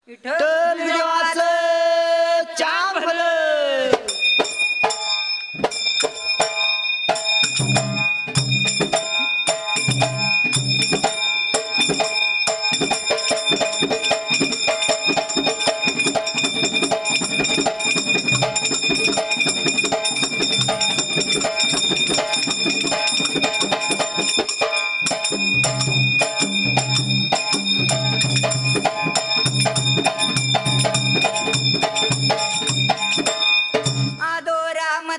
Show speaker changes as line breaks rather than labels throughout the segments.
विठ्ठल देवाचं चांगलं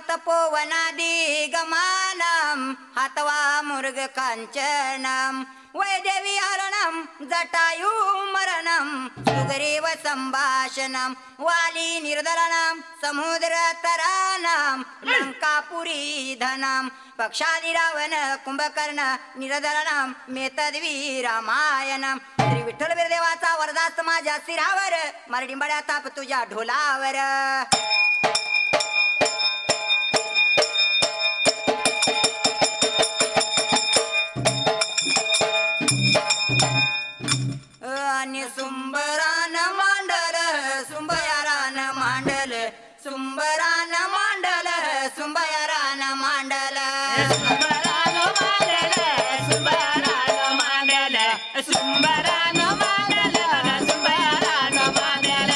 तपोवनादि गमानम हतवा मुर्ग कांचनम वैदेवी हरणम जटायु मरणम सुग्रीव संभाषणम वाली निर्दलनम समुद्र तरानम लंकापुरी धनम पक्षादि रावण कुंभकर्ण निर्दलनम मेतद्वी रामायणम श्री विठ्ठल बिरदेवाचा वरदास माझ्या शिरावर मरडिंबड्या ताप तुझ्या ढोलावर सुंबरान मांडल सुंबयारान मांडल सुंबरान मांडल सुंबयारान मांडल
सुंबरान मांडल सुंबरान मांडल सुंबरान मांडल सुंबरान मांडल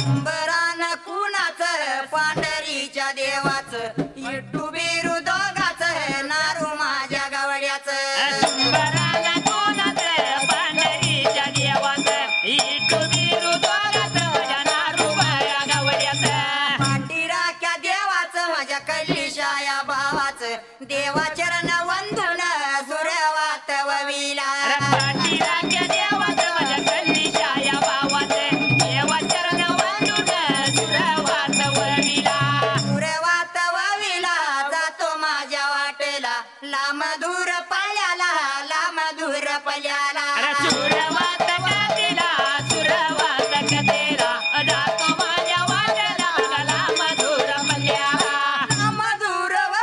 सुंबरान कुणाचं पांढरीच्या देवाचं इट्टू बिरू दोघाचं नारू माझ्या गवड्याचं
सुंबरान कोणाचं पांढरीच्या देवाचं इट्टू बिरू दोघाचं नारू माझ्या गवड्याचं
पांढीराख्या देवाचं माझ्या कलिशाया भावाचं देवाचरण वंदन सुरवात वविला
पांढीराख्या देवाचं माझ्या कलिशाया भावाचं देवाचरण वंदन सुरवात वविला
सुरवात वविला जातो माझ्या वाटेला लामधूर पल्याला लामधूर पल्याला
सुरवात कथेला सुरवात कथेला जातो माझ्या वाटेला लामधूर पल्याला
लामधूर व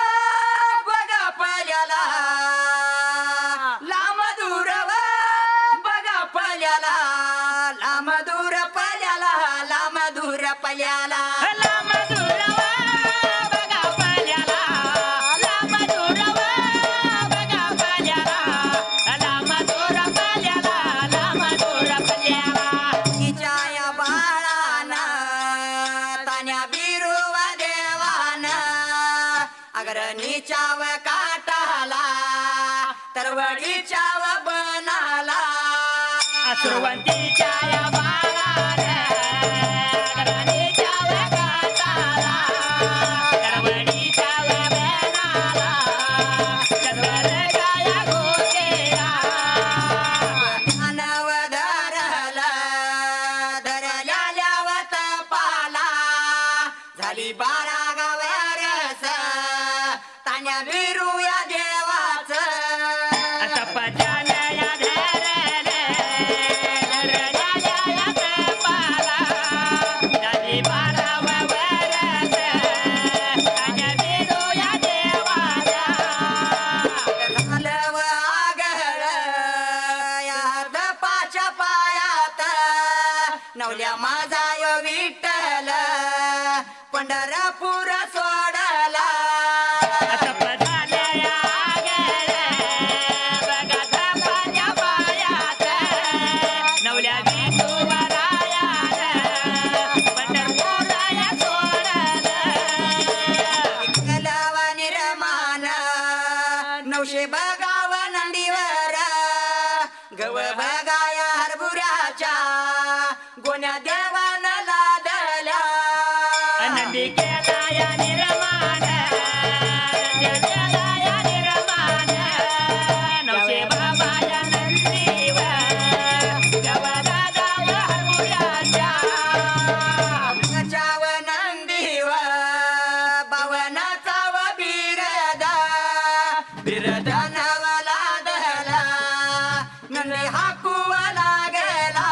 बघा पल्याला लामधूर व बघा पल्याला लामधूर पल्याला लामधूर पल्याला
लामधूर बघा पल्याला लामधूर बघा पल्याला लामधूर पल्याला लामधूर पल्याला
तिच्या बाळाना तान्या बिरुवा देवान अगर नीचाव काटाला तरवडीच्याव बनाला
सुरवंतीच्या या बाळाला गणेशाला काटाला तरवडीच्या बेनाला चंद्रगाया गोटेला
मानव धरला धरल्याल्याव तपाला झाली 12 गावरस तान्या बिरुया देवाचं
तपजाल्या धरले धरल्याल्या तपाला झाली 12 वरस तान्या बिरुया देवाच्या
झालं व आगळ या दपाच्या पायात नवल्या माझा यो विठ्ठल पंढरपूर सोडला
तपजाल्या आगळे बघा धपाच्या पायात नवल्या विठुरायान पंढरपुराया सोडलं
गलवा निर्माण 900 बगाव नंदीवर गव बगाया हरभुऱ्याच्या गोण्या देवान लादल्या
नंदी केलाया निर्माण केलाया निर्माण 900 बाबाया नंदीवर गवदादाव हरमुऱ्याच्या
चाव नंदीव बावनाचाव बिरद बिरद नवला दहला नंदी हाकुव लागला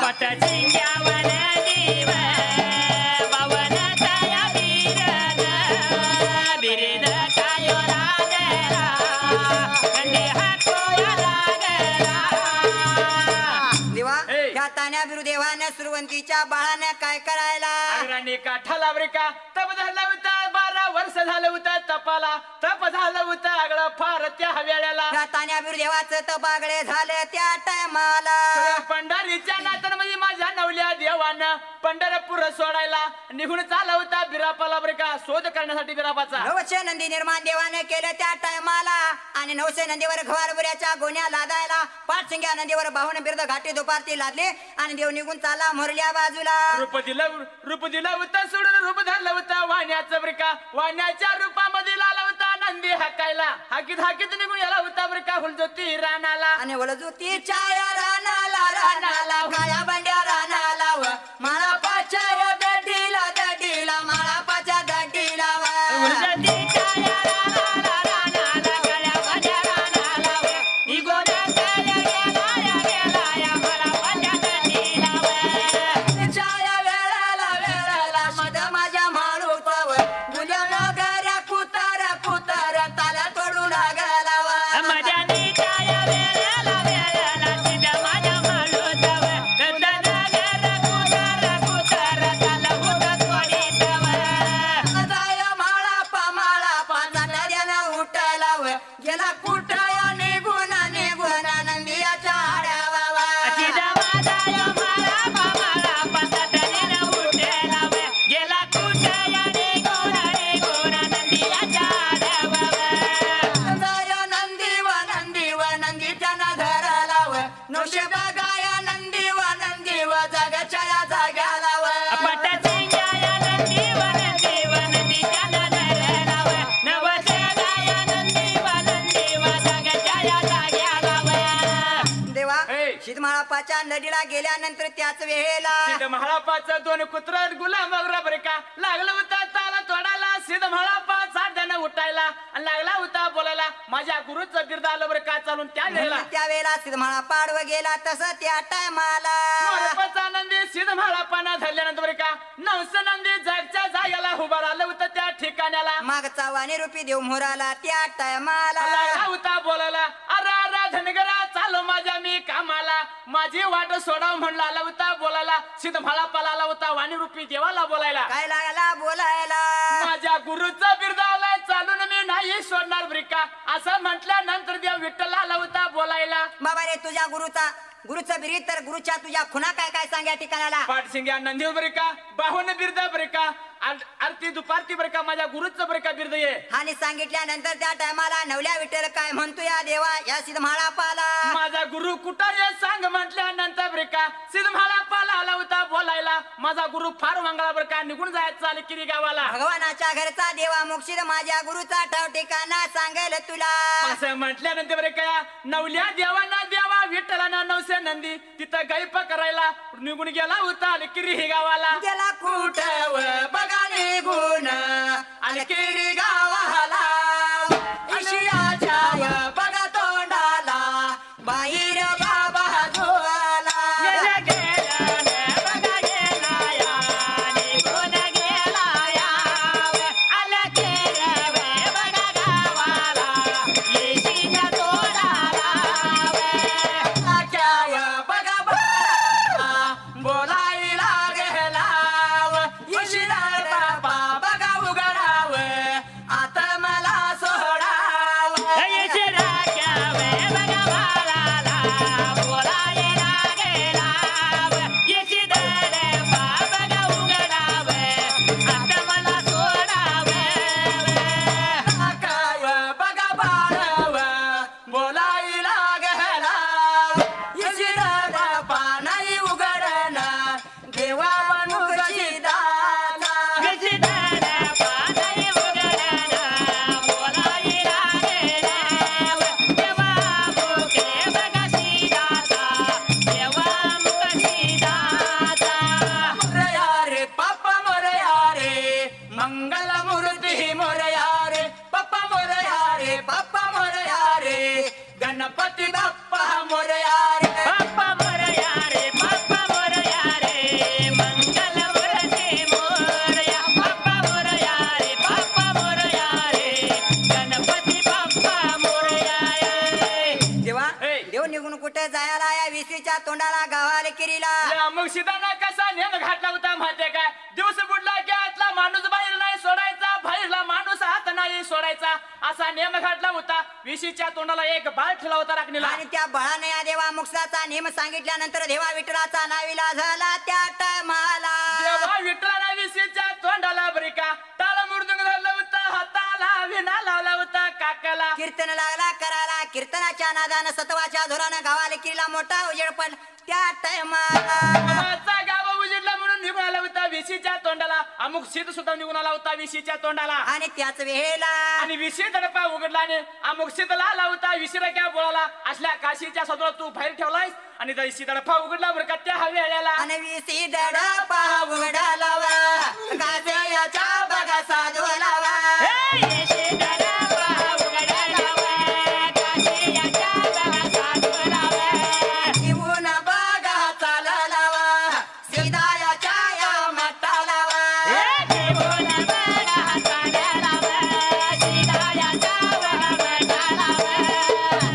पटचिंग्यावर दिव पवनतया बिरद बिरद कायो लागला कंडे हाको लागला
देवा ह्या तान्या बिरुदेवानं सुरवंतीच्या बाळानं काय करायला
अग्रांनी काठाला बरे का तप झालं होतं 12 वर्ष झालं होतं तपाला तप झालं होतं आगळं फार त्या वेळेला
तान्या बिरुदेवाचं तपागळे झालं त्या टायमाला
पंढरीच्या नात्यांमध्ये माझ्या नवल्या देवानं पंढरपूर सोडायला निघून चालला होता बिरापाला बरे का शोध करण्यासाठी बिरापाचा
900 नंदी निर्माण देवानं केलं त्या टायमाला आणि 900 नंदीवर घवारबुऱ्याच्या गोण्या लादायला पाठसिंग्या नंदीवर बाहून बिरद घाटी दुपारती लादले आणि देव निघून चालला मोरल्या बाजूला
रूप दिलं होतं सोडून रूप धरलं होतं वाण्याचं बरे का वाण्याच्या रूपामध्ये लाला होता नंदी हाकायला हाकीत निघून याला होता बरे का हुलजोती रानाला
आणि वळजुती छाया रानाला काळ्या बंड्या रानाला व माळा पाच्या दडीला माळा पाच्या दडीला
हुलजोती छाया रानाला काळ्या भाज्या रानाला ही गोऱ्या गेला या मला भाज्या दडीला
छाया वेळाला मध माझ्या माळूताव गुल्या नगऱ्या कुतार ताला तोडू लागला
मजानी छाया वेळेला सिद्ध माझ्या माळूतव कंदनगर कुतार ताला होत तोडीतव
जाय माळा पा नद्यानं उठला व गेला कुठया निघून नंदियाच्या आड्यावा
सिद्ध माझा माळा पतटलीन उठेला गेला कुठया निघून नंदियाच्या आडवा
जाय नंदीच्या धरला व नवशे बगाया नंदीव जगच्या जाग्याला व
पट संग्याया नंदीच्या नदरला नवसे गाया नंदीव जगच्या जाग्याला
देवा
हे.
शीतमाळापाच्या नदीला गेल्यानंतर त्याच वेळेला
सिद्ध महाळापाचं 2 कुत्र गुलाम बरे का लागलं होता ताला तोडायला सिद्ध महाळापा साध्यानं उठायला आणि लागला होता बोलायला माझ्या गुरुचं बिरद आलं बरं का चालून त्या वेळेला
त्या वेळेला सिद्धमाळा पाडव गेला तसं त्या टायमाला
मोरपाचा नंदी सिद्ध महाळापाना धरल्यानंतर बरे का 900 नंदी जागच्या जाग्याला उभा राहिलं होतं त्या ठिकाण्याला
मागचा वाणी रूपी देव मोराला त्या टायमाला
लागला होता बोलायला अरा धनगरा चालो माझ्या मी कामाला माझी वाट सोडाव म्हणला आला होता बोलायला सिद्ध महाळापाला आला होता वाणी रूपी देवाला बोलायला
काय लागला बोलायला
माझ्या गुरुचा बिरद आलाय चालून मी नाही सोडणार ब्रिका असं म्हटल्यानंतर देव विठ्ठल आला होता बोलायला
बाबा रे तुझ्या गुरुचं बिरीत तर गुरुच्या तुझ्या खुना काय सांग या ठिकाणाला
पाठसिंग्या नंदी ब्रिका बाहून बिरद ब्रिका आरती दुपारती ब्रिका माझ्या गुरुचं ब्रिका बिरद ये
आणि सांगितल्यानंतर त्या टायमाला नवल्या विठ्ठल काय म्हणतो या देवा या सिद्धमाळापाला
माझा गुरु कुठं आहे सांग म्हटल्यानंतर ब्रिका सिद्ध महाळापाला आला होता बोलायला माझा गुरु फार वांगळा ब्रिका निघून जायचं चाल किरी गावाला
भगवानाच्या घरचा देवा मोक्षित माझ्या गुरुचा ठाव ठिकाणा सांगेल तुला
असं म्हटल्यानंतर ब्रिका नवल्या देवाना देवा विठ्ठलाना 900 नंदी तिथं गैप करायला निघून गेला होता किरी ही गावाला
गेला कुठव बघा निघून आणि किरी गावाला आशियाच्या बघा तोंडाला बाहेर बाबा झोला
गेला बघा गेला या निघून गेला या आला केरवे बघा गावाला येशीच्या तोडाला
आख्याव बघा बाळा बोलायला गेला येशील बाबा बघा उघडाव आता मला सोडाव आख्याव बघा बाळाव बोलायला गेला येशील बाबा नाही उघडना देवा मनुष्य दाता मोरया रे पप्पा मोरया रे मंगल मूर्ती मोरया रे पप्पा मोरया रे गणपती बाप्पा मोरया रे देवा
हे.
देव निघून कुठे जायला या विसीच्या तोंडाला गावाला किरीला
मग सीताना कसा नेम घातला होता माहितीये काय दिवस बुडला की आतला माणूस बाहेर नाही सोडायचा बाहेरला माणूस आत नाही सोडायचा असा नेम घातला होता विशीच्या तोंडाला एक बाळ ठेवला होता राखणीला
आणि त्या बळाने या देवा मुक्ताचा नेम सांगितल्यानंतर देवा विठ्ठलाचा नाविला झाला त्या टायमाला
देवा विठ्ठलाना विशीच्या तोंडाला बरिका टाळ मुरदुंग झालं होतं हाताला विना लावला होता काकाला
कीर्तन लागला करायला कीर्तनाच्या नादानं सत्वाच्या धोरानं गावाला किल्ला मोठा उजेड पडला त्या टायमाला
गावाचा गाव उजेडला म्हणून निघून आला होता विशीच्या तोंडाला अमुक शीत सुद्धा निघून आला होता विशीच्या तोंडाला
आणि त्याच वेळेला
आणि विशी दडपा उघडला आणि अमुक शीतला आला होता विशीरा बोळाला असल्या काशीच्या सदोरा तू बाहेर ठेवलायस आणि विशी दडपा उघडला बरं का त्या हवेळेला
आणि विसी दडपा उघडाला काजयाच्या बघा साधू लावा इवून बघा चाला लावा सीतायाच्या या मठाला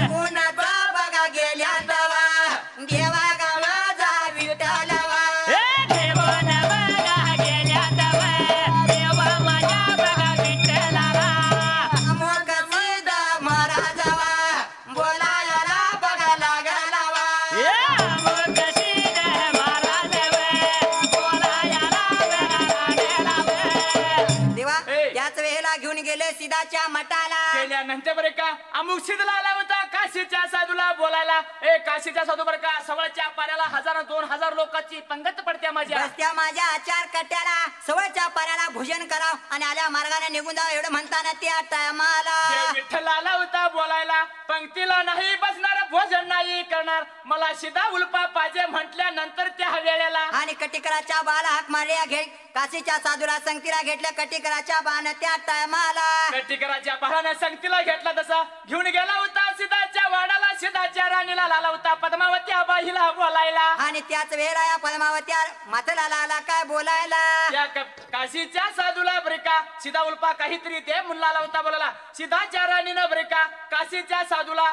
कुणाचा बघा गेल्या दवा देवा गावाचा विठ्ठलावा अमोघ सीता महाराजावा बोलायला बघा लागलावा देवा
ए.
त्याच वेळेला घेऊन गेले सीताच्या मठाला
केल्यानंतर बरं का अमुक शीतला आला होता काशीच्या साधूला बोलायला ए काशीच्या साधू बरं का सवळच्या पाऱ्याला 1000-2000 लोकांची पंगत पडत्या माझ्या
रस्त्या माझ्या चार कट्ट्याला सवळच्या पाऱ्याला भोजन कराव आणि आल्या मार्गाने निघून जावं एवढं म्हणताना त्या टायमाला
देव विठ्ठल आला होता बोलायला पंक्तीला नाही बसणार भोजन नाही करणार मला सीधा उल्पा पाहिजे म्हटल्यानंतर त्या वेळेला
आणि कटिकराच्या बाला हाक मारल्या घे काशीच्या साधूला संगतीला घेतल्या कटिकराच्या बाण त्या टायमाला
कटिकराच्या पहाने संगतीला घेतला तसा घेऊन गेला होता सीताच्या वाडाला सीताच्या राणीला लाला होता पद्मावती आबाईला बोलायला
आणि त्याच वेळेला या पद्मावत्या माथेला आला काय बोलायला
या काशीच्या साधूला ब्रेका सीधा उल्पा काहीतरी ते मुलाला होता बोलायला सीताच्या राणीनं ब्रेका काशीच्या साधूला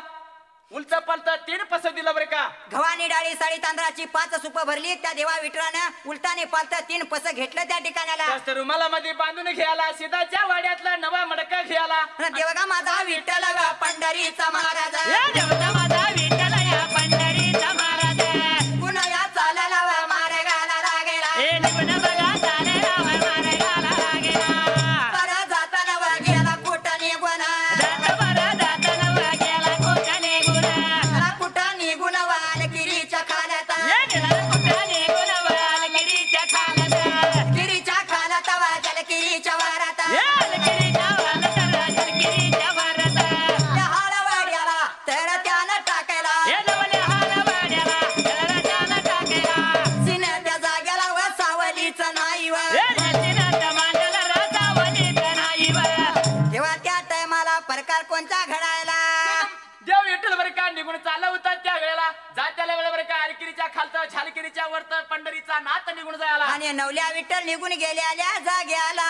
उलच पलत 3 पस दिलं बरं का
गव्हाणी डाळी साडी तांदळाची 5 सुप भरली त्या देवा विठरानं उलटाने पालत 3 पस घेतलं त्या ठिकाणाला
जास्त रुमाला मध्ये बांधून घ्यायला सीताच्या वाड्यातला नवा मडका घ्यायला
देवगा माझा विठ्ठल गा पंढरीचा महाराज पुन्हा या चालायला वा मार्गाला लागेला परत जाताना वा गेला कुठं निघून कुठं निघून वाल गिरीच्या खाल्यात गिरीच्या खाल्यात वाजल गिरीच्या वारात त्या हाळवाड्याला तर त्यानं टाकायला सिने त्या जाग्याला व सावलीच नाही व तेव्हा त्या टायमाला प्रकार कोणता घडायला
देव विठ्ठल बरं का निघून चालला होता त्या वेळेला जात्याला वेळेला बरं का आरकिरीच्या खालत झालकिरीच्या वरत पंढरीचा नात निघून जायला
आणि नवल्या विठ्ठल निघून गेल्या जाग्याला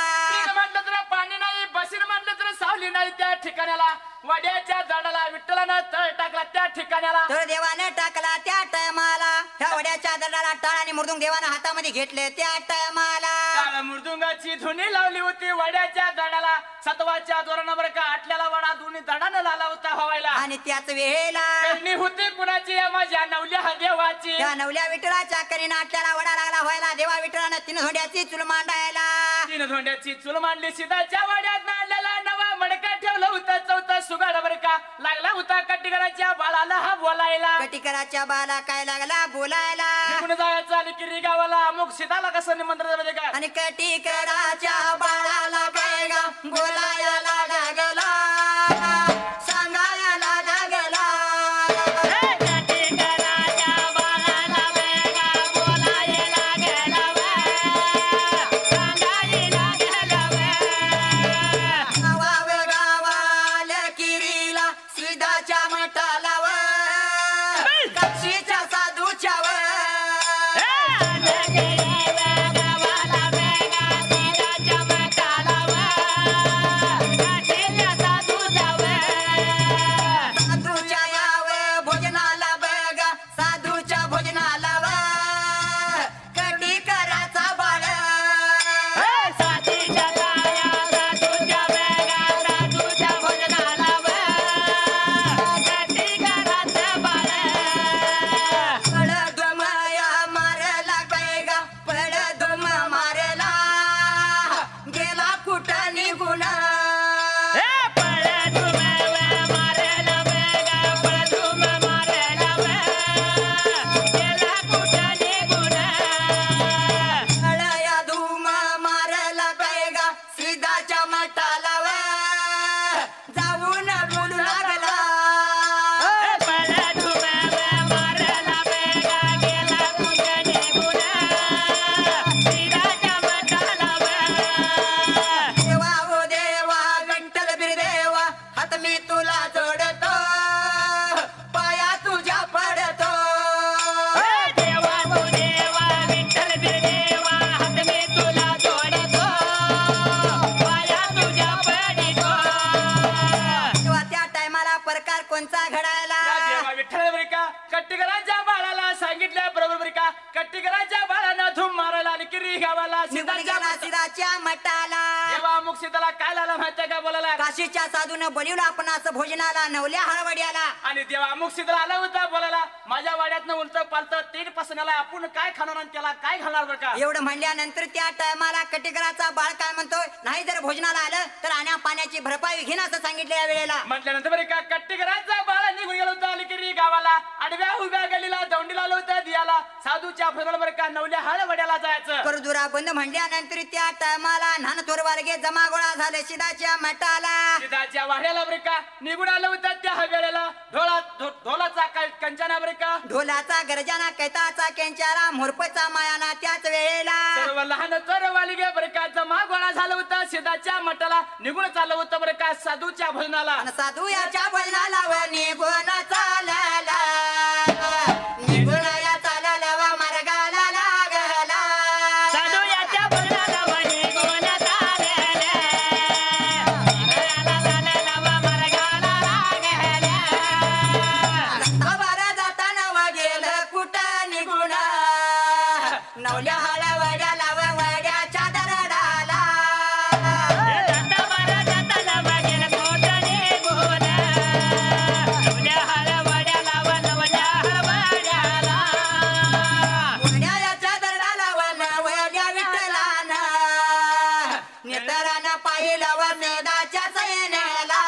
म्हटलं तर पाणी नाही बसीन म्हटलं तर सावली नाही त्या ठिकाणाला वाड्याच्या झाडाला विठ्ठलानं तळ टाकला त्या ठिकाणाला
तर देवाने टाकला त्या टायमाला ह्या वड्याच्या दडाला टाळ आणि मृदुंग देवानं हातामध्ये घेतले त्या टायमाला
काळ मृदुंगाची धुनी लावली होती वाड्याच्या झाडाला सत्वाच्या जोरानं बरं का आटल्याला वाडा दोन्ही झाडानं लाला होता हवायला
आणि त्याच वेळेला
करणी होती कुणाची या माझ्या नवल्या देवाची
त्या नवल्या विठ्ठलाच्या करीनं आटल्याला वडा लागला व्हायला देवा विठ्ठलानं 3 धोंड्याची चूल मांडायला
3 धोंड्याची चूल मांडली सीताच्या वाड्यात आणलेला नवा मडका ठेवलं होतं चौथा सुगाड बरं का लागला होता कटिकराच्या बाळाला हा बोलायला
कटिकराच्या बाला काय लागला बोलायला
निघून जायचं आणि किरी गावाला अमुक सीताला कसं निमंत्रण म्हणजे का
आणि कटिकराच्या बाळाला काय गा बोलायला लागला सांगायला लागला गावाव गावाला किरीला सीताच्या मठाला व काशीच्या साधूच्या व साधू
गिरी गावाला
निघून गेला सिदाच्या मठाला
देवा मुख सीताला काय झालं माहितीये का बोलायला
काशीच्या साधून बोलिवलं आपण असं भोजनाला नवल्या हळवड्याला
आणि देवा मुख सीताला आला होता बोलायला माझ्या वाड्यातनं उलट पालत 3 पसण्याला आपण काय खाणार आणि त्याला काय घालणार बरं का
एवढं म्हणल्यानंतर त्या टायमाला कटेकराचा बाळ काय म्हणतोय नाही जर भोजनाला आलं तर आण्या पाण्याची भरपाई घेईन असं सांगितलं या वेळेला
म्हटल्यानंतर बरं का कट्टीकरांचा बाळा निघून गेला होता अलीगिरी गावाला आडव्या उभ्या गलीला दौंडीला आलो होता दियाला साधूच्या फसला बरं का नवल्या हळवड्याला जायचं
करदुरा बंद म्हणल्यानंतर त्या टायमाला नानथोर वर्गे जमा गोळा झाले सिदाच्या मठाला
सीताच्या वाड्याला बरं का निघून आलं होतं त्या वेळेला ढोलाचा कंचना बरं का
ढोलाचा गरजाना कैताचा केंचारा मोरपचा मायाना त्याच वेळेला
सर्व लहान चोरवाली गे बरं का जमा गोळा झालं होतं सीताच्या मठाला निघून चाललं होतं बरं का साधूच्या भजनाला
आणि साधू याच्या भजनाला व निघून चालला निघून या चालला व मार्गाला लागला
साधू याच्या भजनाला व निघून चालला मार्गाला लागला
खबर जाताना व गेलं कुठं निघून नवल्या हळवड्याला व वड्याच्या दरडाला वड्याच्या दरडाला व नवल्या विठ्ठलानं नेतरानं पाहिलं व मेदाच्या सैन्याला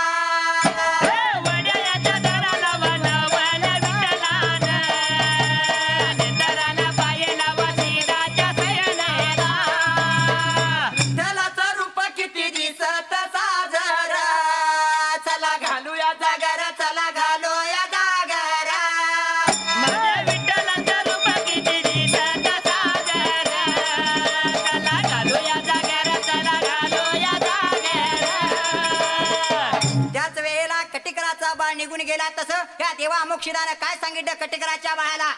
विठ्ठलाचं रूप किती दिसत साजर चला घालूया जागर चला घालूया जागर त्याच वेळेला कटिकराचा बाळ निघून गेला तसं त्या देवा मोक्षिदानं काय सांगितलं कटिकराच्या बाळाला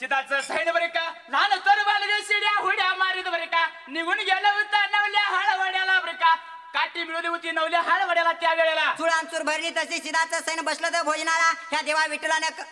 चिताचं सैन्य बरे का लहान तर बालगे शिड्या हुड्या मारीत बरे का निघून गेलं होतं नवल्या हळवड्याला बरे का काठी मिळवली होती नवल्या हळवड्याला त्या वेळेला
चुळांचूर भरली तशी सिदाचं सैन्य बसलं तर भोजनाला त्या देवा विठ्ठलानं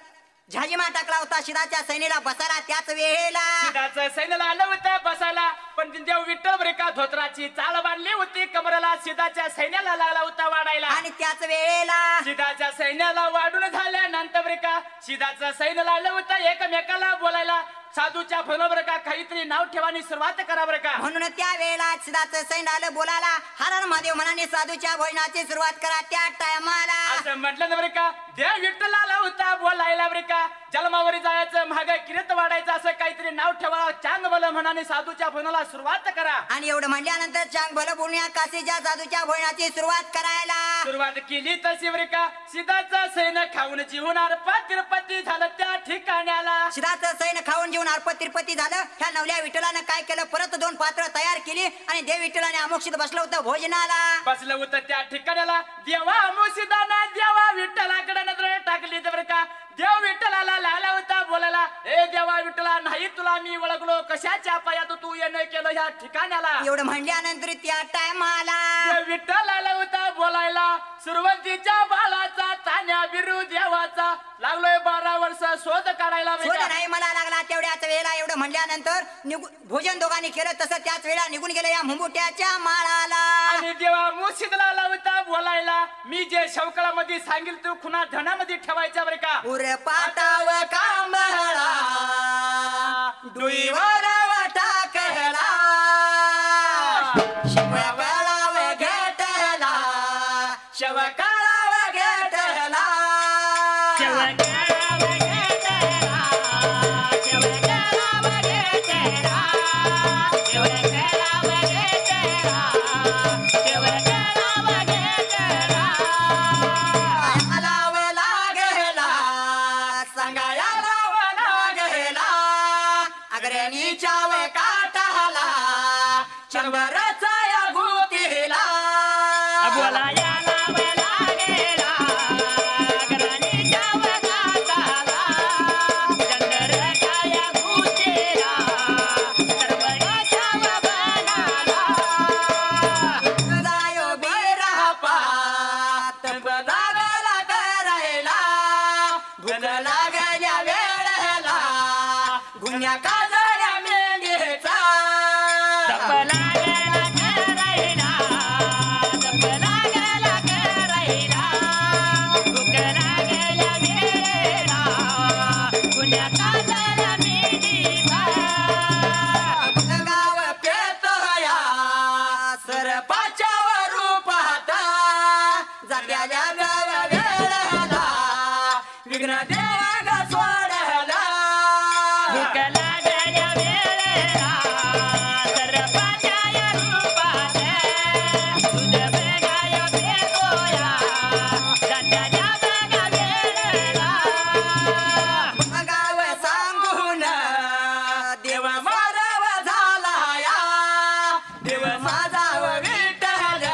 झाजीमा टाकला होता शिदाच्या सैनीला बसायला त्याच वेळेला
चिताचं सैन्याला आलं होतं बसायला पण देव विठ्ठल बरे का धोत्राची चाळ बांधली होती कमरेला सीताच्या सैन्याला लागला होता वाढायला
आणि त्याच वेळेला
सीताच्या सैन्याला वाढून झाल्यानंतर बरे का सीताचं सैन्याला आलं होतं एकमेकाला बोलायला साधूच्या फोनवर का काहीतरी नाव ठेवानी सुरुवात करा बरं का
म्हणून त्या वेळेला सिदाचं सैन्य आलं बोलायला हरण महादेव म्हणाने साधूच्या भोजनाची सुरुवात करा त्या टायमाला
असं म्हटलं ना बरं का देव विठ्ठलाला होता बोलायला बरं का जन्मावरी जायचं महाग किरत वाढायचं असं काहीतरी नाव ठेवा चांग बल म्हणाने साधूच्या फोनाला सुरुवात करा
आणि एवढं म्हटल्यानंतर चांग भलं बोलण्या काशीच्या साधूच्या भोजनाची सुरुवात करायला
सुरुवात केली तशी बरं का सीताचं सैन्य खाऊन जीवनार तिरुपती झालं त्या ठिकाण्याला
सिदाचं सैन्य खाऊन जेवून अर्प तिरुपती झालं ह्या नवल्या विठ्ठलानं काय केलं परत 2 पात्र तयार केली आणि देव विठ्ठलाने अमोक्षित बसलं होतं भोजनाला
बसलं होतं त्या ठिकाणाला देवा अमोसिदाना देवा विठ्ठलाकडे नजर टाकली तर बरं का देव विठ्ठलाला लागला होता बोलायला ए देवा विठ्ठला नाही तुला मी ओळखलो कशाच्या पायात तू येणं केलं या ठिकाणाला
एवढं म्हणल्यानंतर त्या टायमाला
देव विठ्ठलाला होता बोलायला सुरुवातीच्या बाळाचा तान्या बिरू देवाचा लागलोय 12 वर्ष शोध काढायला बरं
शोध
का.
नाही मला लागला तेवढ्याच वेळेला एवढं म्हणल्यानंतर भोजन दोघांनी केलं तसं त्याच वेळेला निघून गेलं या मुंबुट्याच्या माळाला
आणि देवा मुर्शिदला लावता बोलायला मी जे शौकळामध्ये सांगेल तू खुना धनामध्ये ठेवायचा बरं का
उर पाटाव कांबळा डुईवर वाटा कहला शिवकळाव घेतला शिवकळाव घेतला अग्रणीच्या काटाला चंबराचा या गोतीला जायो बिरा पात लागला करायला भूक लागल्या वेळेला गुन्ह्या काजळ्या मेंढीचा
सरपाच्या रूपात तुझ बघाय भेटोया जात्याच्या बघा वेळेला
गाव सांगून देव माराव झाला या
देव माझा विठ्ठल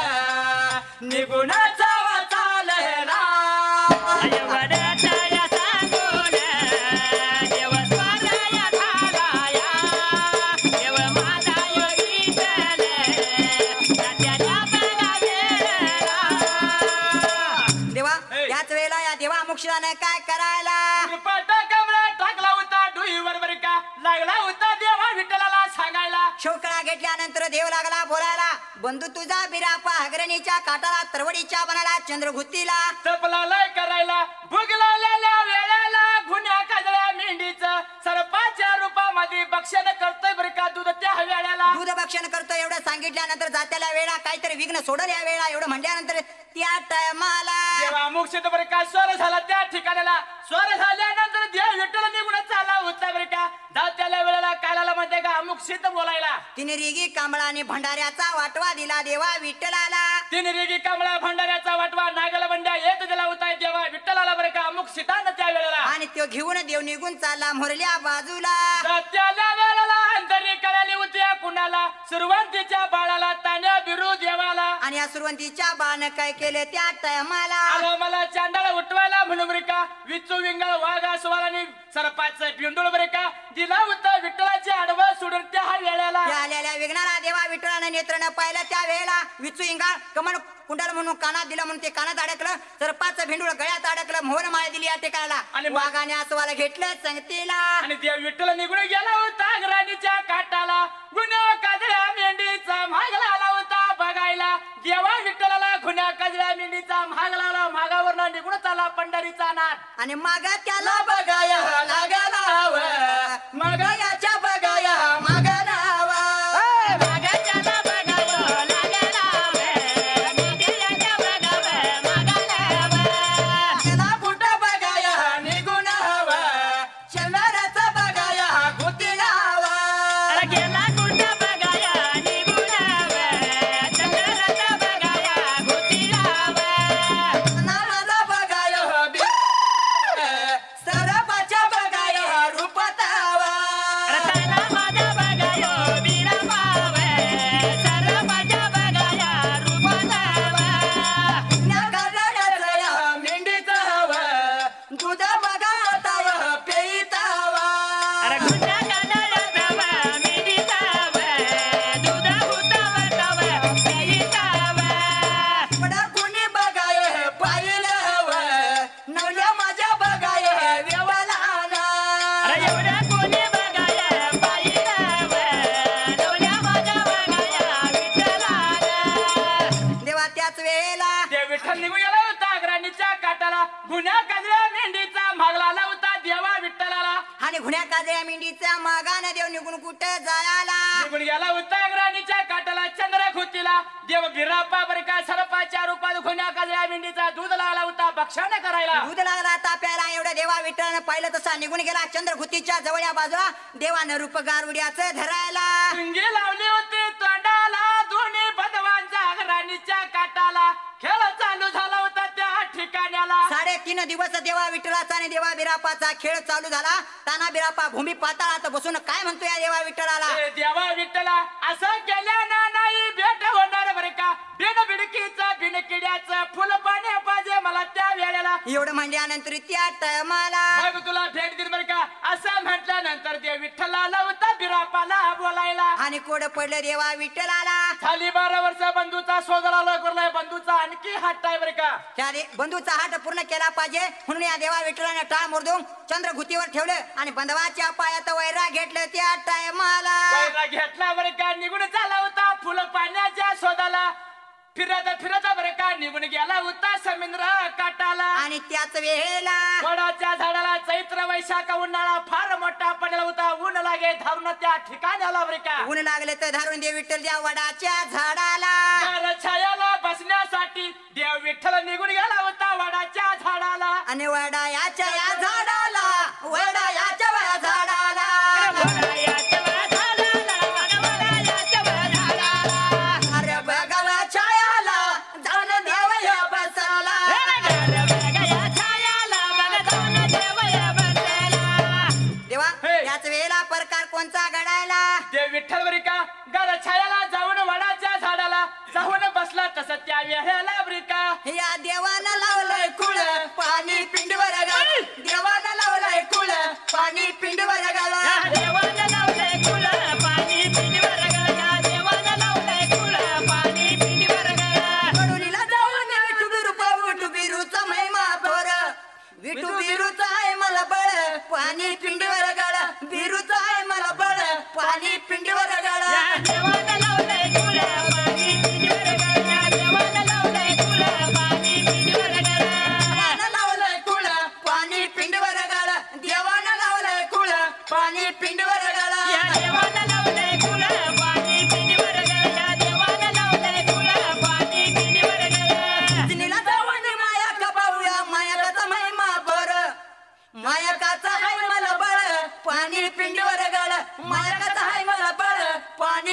निघून जावा चालला वडाच्या सांगून देव स्वारया झालाया देव माझा विठ्ठल जात्याच्या बघा वेळेला
देवा
हे.
याच वेळेला या देवा मुक्षाने काय करायला
कृपाटा कमरा टाकला होता डोईवर बर का लागला होता देवा विठ्ठलाला सांगायला
शोकळा घेतल्यानंतर देव लागला बोलायला बंधू तुझा बिरापा हगरणीच्या काटाला तरवडीच्या बनाला चंद्रभूतीला
तपला लय करायला भुगलेल्या वेळेला गुन्ह्या काजळ्या मेंढीचं सरपाच्या रूपामध्ये बक्षण करतोय बर का दूध त्या वेळेला
दूध भक्षण करतो एवढं सांगितल्यानंतर जात्याला वेळा काहीतरी विघ्न सोडल या वेळा एवढं म्हणल्यानंतर त्या टायमाला
तेव्हा मुक्षित बर का स्वर झाला त्या ठिकाणाला स्वर झाल्यानंतर देव विठ्ठल निघून चालला होता बर का जात्याला वेळेला कायला म्हणते का मुक्षित बोलायला
तिने रिगी कांबळाने भंडाऱ्याचा वाटवा दिला देवा विठ्ठलाला
तीन रेगी कमळा भंडाऱ्याचा वाटवा नागल बंड्या येत दिला होता देवा विठ्ठलाला बर का मुक्षितानं त्या वेळेला
आणि तो घेऊन देव निघून चालला मोरल्या बाजूला
जात्याला वेळेला अंतरी कळाली होती या कुणाला सुरुवातीच्या बाळाला तान्या बिरू देवाला
आणि या सुरवंतीच्या बाण काय केले त्या टायमाला
आलो मला चांडाला उठवायला म्हणून बर का विचू विंगळ वाघा सुवाराने सरपाचं बिंडूळ बर का दिला होता विठ्ठलाचे आडवं सोडून त्या वेळेला
त्या आलेल्या विघ्नाला देवा विठ्ठलानं नेत्रनं पाहिलं त्या वेळेला विचू इंगाळ कमळ कुंडल म्हणून कानात दिलं म्हणून ते कानात अडकलं सरपाचं भिंडूळ गळ्यात अडकलं मोहर माळ दिली या टेकायला
आणि
वाघाने आसवाला घेतलं संगतीला
आणि देव विठ्ठल निघून गेला होता राणीच्या काटाला गुन्हा काजळ्या मेंढीचा महाग लावला होता बघायला देवा विठ्ठलाला गुन्हा काजळ्या मेंढीचा महाग लावला महागावरनं निघून चालला पंढरीचा नाथ
आणि माग त्याला बघाया लागलाव मग याच्या बघाया माग नाव
मागाच्याला बघावं लागलाव, मेंढीच्या बघावं मागालाव.
त्याला बुट बघाया निघून हवं शंभराचा बघाया घुतीलाव
अरे गेला कुठं बघाया निघून यावं, चंद्राचं बघाया घुटीलाव.
नामाला बघाया सरपाच्या बघाया रूपताव
अरे त्याला माझा बघायो बिरापाव, सरपाच्या बघाया रूपालाव.
नगरडचं मेंढीचं हवं दूध बघाताव पेताव
अरे गुन्हा काजळ्याचाव, मेंढीचाव, दूध हुतावताव, पेईताव.
पडा कुणी बघाय पाहिलं हवं नवल्या माझ्या बघाय देवाला
अरे एवढ्या कोणी बघाया पाहिलाव, डोल्या माझ्या बघाया विठ्ठलाला.
देवा त्याच वेळेला
ते विठ्ठल निघून गेला होता अग्राणीच्या काटाला गुन्ह्या काजळ्या मेंढीचा भाग लावला होता देवा विठ्ठलाला.
आणि घुण्या काजळ्या मेंढीच्या मागानं देव निघून कुठे जायला
निघून गेला होता अग्राणीच्या काटाला चंद्रखुतीला देव बिरापा बर का सरपाच्या रूपात गुन्ह्या काजळ्या मेंढीचा दूध लागला होता भक्षण करायला.
दूध लागला ताप्याला एवढं देवा विठ्ठलानं पाहिलं तसा निघून गेला चंद्रभूतीच्या जवळ या बाजूला देवानं रूप गारुड्याचं धरायला
शिंगी लावली होती तोंडाला दोन्ही बदवांच्या अग्राणीच्या काटाला खेळ चालू झाला होता त्या ठिकाण्याला.
3.5 दिवस देवा विठ्ठलाचा आणि देवा बिरापाचा खेळ चालू झाला ताना बिरापा भूमी पाताळात बसून काय म्हणतो या देवा विठ्ठलाला
ए देवा विठ्ठला असं केल्यानं नाही भेट होणार बर का बिन बिडकीचं बिन किड्याचं फुल पाणी पाहिजे मला त्या वेळेला.
एवढं म्हणल्यानंतर त्या टायमाला
मग तुला भेट दिली बर का असं म्हटल्यानंतर देव विठ्ठलाला होता बिरापाला बोलायला.
आणि कोड पडलं देवा विठ्ठलाला
खाली 12 वर्ष बंधूचा सोदरा करलाय बंधूचा आणखी हात आहे बर का.
त्या बंधूचा हाट पूर्ण केला पाहिजे म्हणून या देवा विठ्ठलाने टाळ मोरदून चंद्रघुतीवर ठेवलं आणि बंधवाच्या पायात वैरा घेतलं त्या टायमाला
वैरा घेतला बर का निघून चालला होता फुल पाण्याच्या शोधाला फिरत फिरत बर का निघून गेला होता समुद्र काटाला.
आणि त्याच वेळेला
वडाच्या झाडाला चैत्र वैशाख उन्हाळा फार मोठा पडला होता ऊन लागे धारून त्या ठिकाणी आला बर का.
ऊन लागले तर धारून देव विठ्ठल त्या वडाच्या झाडाला
तर छायाला बसण्यासाठी देव विठ्ठल निघून गेला होता वडाच्या झाडाला.
आणि वडायाच्या या झाडाला वडायाच्या या झाडाला
वडायाच्या झाडाला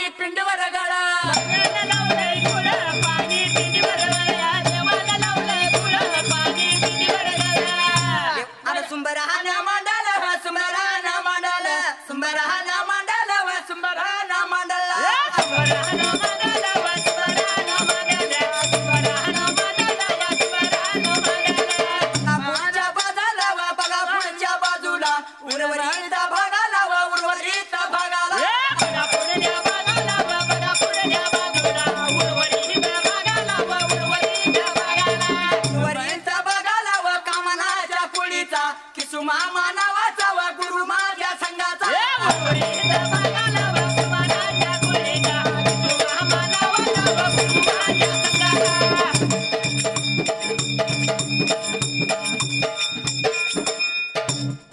पाणी पिंडीवर गळ
अरे सुंबरान मांडल सुंबरान मांडल सुंबरान मांडल सुंबरान मांडल पुढच्या बाजूला बघा पुढच्या बाजूला उर्वरित भागाला उर्वरित भागाला उर्वरित भागाला व कामनाच्या कुळीचा किसुमा मानावाचा व गुरु माझ्या संघाचा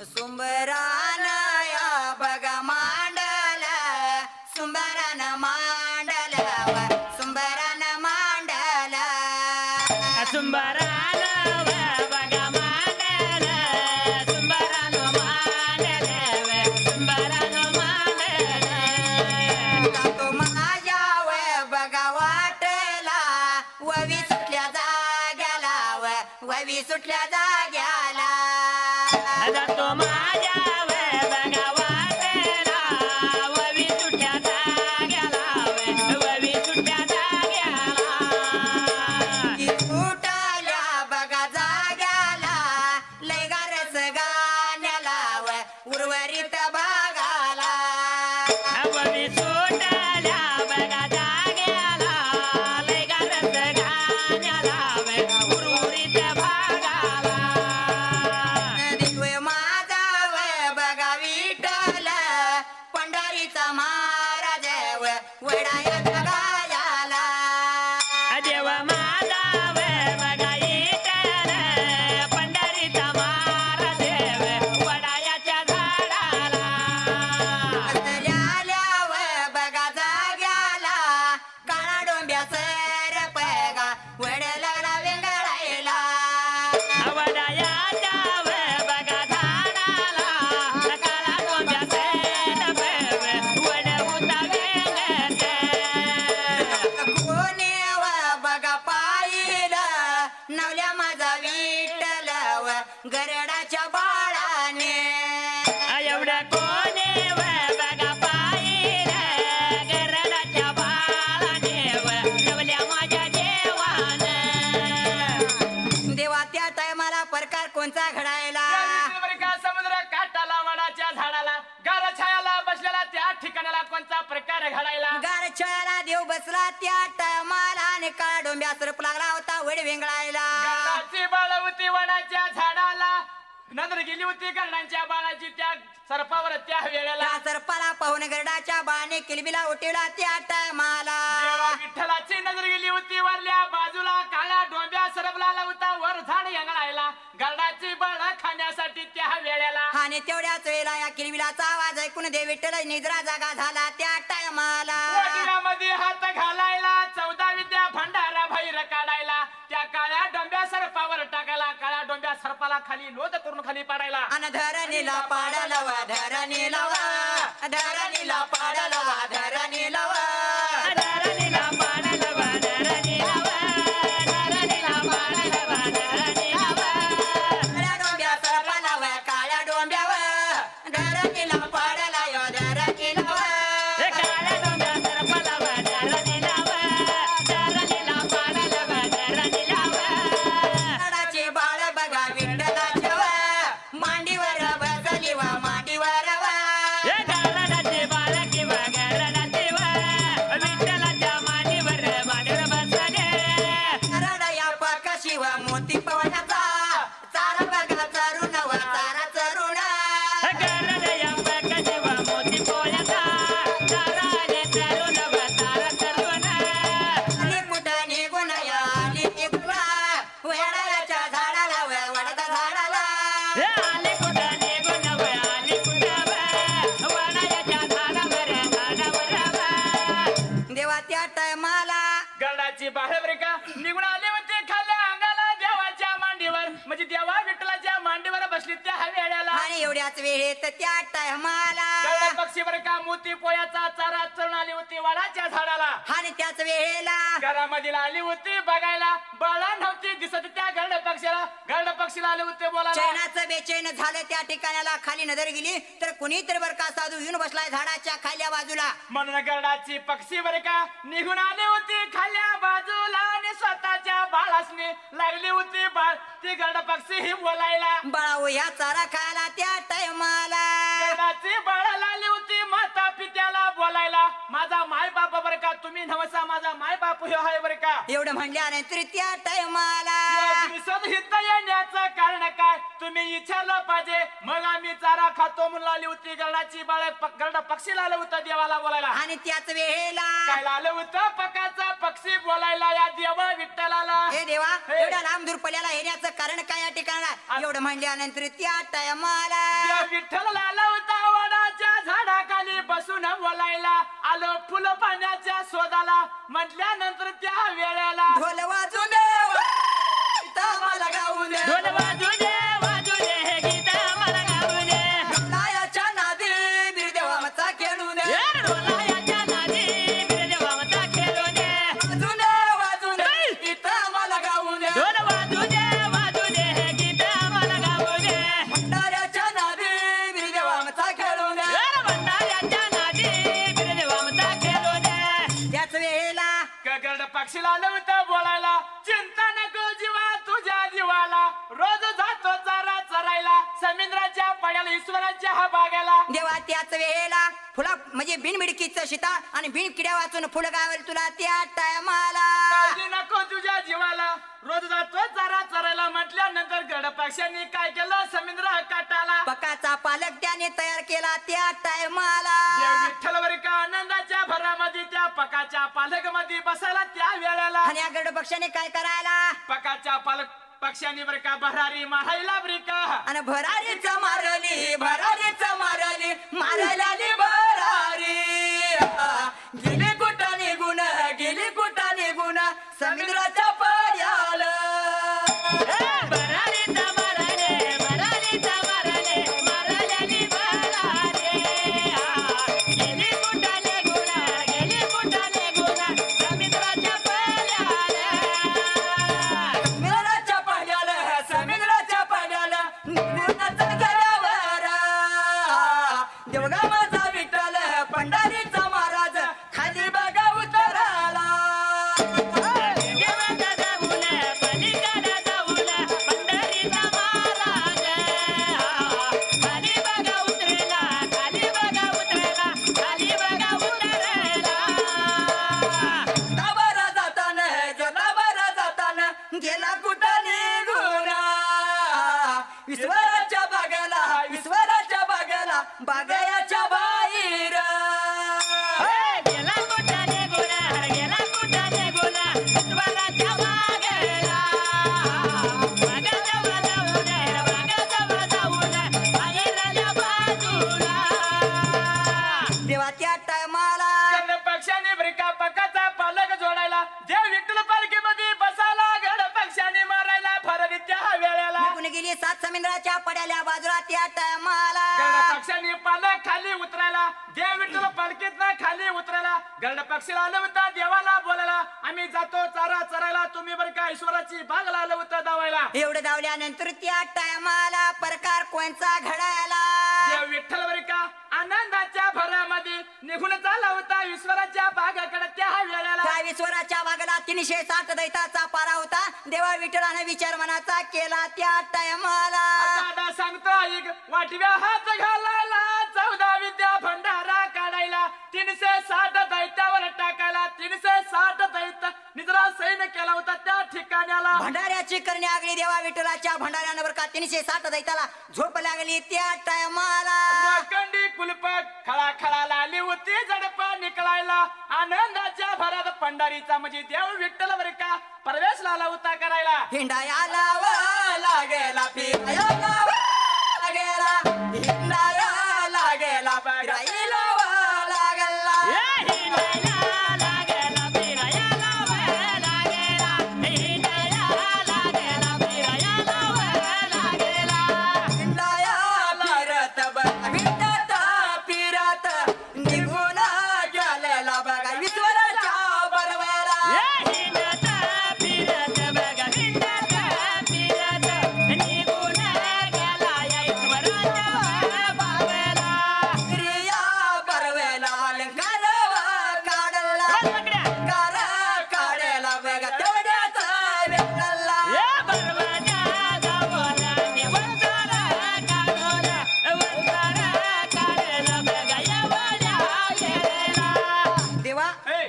सुंबरान या बघा मांडल सुंबरान मांडल सुंबरान मांडल तो माझ्या व बघा वाटला ववी सुटल्या जाग्याला ववी सुटल्या जाग्याला ती सुटल्या बघा जाग्याला लय गारस गाण्याला उर्वरित भागाला दिव्य माझा बघा विठ्ठल पंढरीचा महाराज वडायाच्या गायाला असल्याल्या बघा जाग्याला काळा डोंब्या सर पगा वड लागला वेंगळायला कोणी बघा पाहिलं नवल्या माझा विठ्ठल गरडाच्या बाळाने
एवढ्या कोणी बघा पाहिलं गरडाच्या बाळाने नवल्या माझ्या देवानं
देवा त्या टायमाला प्रकार कोणचा घडायला
समुद्र काठाला वडाच्या झाडाला गार छायाला बसलेला त्या ठिकाणाला कोणता प्रकार घडायला
गारछायाला देव बसला त्या टायमाला आणि काळा डोंब्या सरप लागला होता वड वेंगळायला
गरुडाची बाळ होती वडाच्या झाडाला नंतर गेली होती गरुडांच्या बाळाची त्या सर्पावर त्या वेळेला
त्या सरपाला पाहून गरडाच्या बाणे किलबिला उठवला त्या टायमाला
देवा विठ्ठलाची नजर गेली होती वरल्या बाजूला काळ्या डोंब्या सरपला होता वर झाड यंगळायला गरुडाची बाळ खाण्यासाठी त्या वेळेला
आणि तेवढ्याच वेळेला या किलबिलाचा आवाज ऐकून देव विठ्ठल निद्रा जागा झाला त्या टायमाला
वडिलांमध्ये हात घालायला 14 विद्या भंडारा भैर काढायला त्या काळ्या डोंब्या सरपावर टाकायला काळ्या डोंब्या सरपाला खाली लोट करून खाली पाडायला
आणि धरणीला पाडाला वा धरणीला वा धरणीला पाडाला वा धरणीला वा
धरणीला पाडाला वा धरणीला वा धरणीला पाडाला वा धरणीला वा
काळ्या डोंब्या सरपाला वा काळ्या डोंब्यावर धरणीला पाडाला यो धरणीला वा
काळ्या डोंब्या सरपाला वा धरणीला वा धरणीला पाडाला वा धरणीला वा
गरुडाची बाळ बघा विठ्ठलाच्या वा मांडीवर बसली वा मांडीवर वा
गरडाचे बाळ किंवा गरडाचे वा विठ्ठलाच्या मांडीवर मांडीवर बसले
गरुडा या पाकाशी वा मोती पवनाचा चारा बघा चरुण वा चारा चरुण
गरडया पकशी वा मोती पोळ्याचा चाराने तरुण वा चारा तरुण
आणि कुठं निघून या आली तिकडा वडाच्या झाडाला वडदा झाडाला
आले कुठं निघून व आले कुठं व वडाच्या झाडावर
देवा त्या टायमाला
गरुडाची बाहेर का निघून आले होते खाल्या अंगाला देवाच्या मांडीवर म्हणजे देवा विठ्ठलाच्या मांडीवर बसली त्या वेळेला
आणि तेवढ्याच वेळेत त्या टायमाला
गरुड पक्षी बर का मोती पोयाचा चारा चरून आली होती वडाच्या झाडाला
आणि त्याच वेळेला
घरामधील आली होती बघायला बाळा नव्हती दिसत त्या गरुड पक्षीला आले होते बोलायला
चैनाचं बेचैन झालं त्या ठिकाणाला खाली नजर गेली तर कुणीतरी बर का साधू येऊन बसलाय झाडाच्या खाल्या बाजूला
म्हणून गरुडाची पक्षी बर का निघून आली होती खाल्या बाजूला आणि स्वतःच्या बाळासने लागली होती बाळ ती गरुड पक्षी ही बोलायला
बाळा या चारा खायला त्या टायमाला
गरुडाची बाळाला आली होती माता पित्याला बोलायला माझा माय बाप बर का तुम्ही नवसा माझा माय बाप हे आहे बर का
एवढं म्हणल्यानंतर त्या टायमाला
हित येण्याचं कारण काय तुम्ही विचारलं पाहिजे मग आम्ही चारा खातो म्हणून आली होती गरुडाची बाळ गरुड पक्षीला आलं होतं देवाला बोलायला
आणि त्याच वेळेला
काय आलं होतं पकाचा पक्षी बोलायला या देवा विठ्ठलाला
हे देवा एवढ्या लांब दूर पल्ल्याला येण्याचं कारण काय या ठिकाणाला एवढं म्हणल्यानंतर त्या टायमाला
देव विठ्ठलाला आला होता वडाच्या झाडाखाली बसून बोलायला आलो फुलं पाण्याच्या शोधाला म्हटल्यानंतर त्या वेळेला
ढोल वाजून मला गाऊन
ढोल वाजू दे हे गीत मला गाऊ दे
लायाच्या नादी बिरदेवा मचा खेळून
ढोलायाच्या नादी बिरदेवा मचा खेळू दे
वाजून वाजून गीत मला गाऊन
ढोल वाजू दे हे गीत मला गाऊ दे
भंडाऱ्याच्या नादी बिरदेवा मचा खेळून
भंडाऱ्याच्या नादी बिरदेवा मचा खेळू दे
त्याच वेळेला
गरुड पक्षीला आलं होतं बोलायला चिंता नको जीवा तुझ्या जीवाला रोज जातो चारा चरायला समुद्राच्या पड्याला ईश्वराच्या हा बागेला
देवा त्याच वेळेला फुला म्हणजे बिनमिडकीचं शिता आणि बिन किड्या वाचून फुलं गावेल तुला त्या टायमाला
काळजी नको तुझ्या जीवाला रोज जातो चारा चरायला म्हटल्यानंतर गरुड पक्ष्यांनी काय केलं समुद्र काटाला
पकाचा पालक त्याने तयार केला त्या टायमाला
देव विठ्ठल बर का आनंदाच्या भरामध्ये त्या पकाच्या पालक मध्ये बसायला त्या वेळेला
आणि या गरुड पक्षाने काय करायला
पकाच्या पालक पक्ष्यांनी बर का भरारी मारायला बर का
आणि भरारीच मारली मारायला भरारी गेली कुठं निघून समुद्राच्या पाड्याला
बरारीचा माराले माराल्यानी बराले गेली कुठाने गुणा समुद्राच्या
समुद्राच्या पाड्याला निघूनच गडावर देवगावाचा विठ्ठल पंढरीचा महाराज खाली बघा उतराला गेला कुठं निघून ईश्वराच्या बागेला बागयाच्या बाहेर
गेला कुठाने गुणा स्वराच्या मागेला बाहेरल्या बाजूला
देवा त्या टायमाला
गरुड पक्षाने बर का पकाचा पालक जोडायला देव विठ्ठल पालखीमध्ये बसायला गरुड पक्षाने मारायला फरली त्या वेळेला
निघून गेली 7 समुद्राच्या पड्याल्या बाजूला त्या टायमाला
गरुड पक्षाने पालक खाली उतरायला देव विठ्ठल पालखीतनं खाली उतरायला गरुड पक्षीला आलं होतं देवाला बोलायला आम्ही जातो चारा चरायला तुम्ही बर का ईश्वराची बागला आलं होतं दावायला
एवढं धावल्यानंतर त्या टायमाला प्रकार कोणचा घडायला
देव विठ्ठल बर का आनंदाच्या भरामध्ये निघून चालला होता ईश्वराच्या बागाकडे त्या वेळेला
त्या ईश्वराच्या बागेला 360 दैताचा पारा होता देवा विठ्ठलाने विचार मनाचा केला त्या टायमाला
दादा सांगतो ऐक वाटव्या हात घालायला 14 विद्या भंडारा काढायला 360 दैत्यावर टाकायला 360 दैत्य निद्रा सैन केला होता त्या ठिकाणाला
भंडाऱ्याची करणी आगली देवा विठ्ठलाच्या भंडाऱ्यावर का 360 दैताला झोप लागली त्या टायमाला
लोखंडी कुलपक खळा खळा लाली होती झडप निकळायला आनंदाच्या भरात पंढरीचा म्हणजे देव विठ्ठल बर का प्रवेश लावला होता करायला
हिंडाया लागेला फिराया लागेला हिंडाया लागेला फिरायला लागेला हिंडाया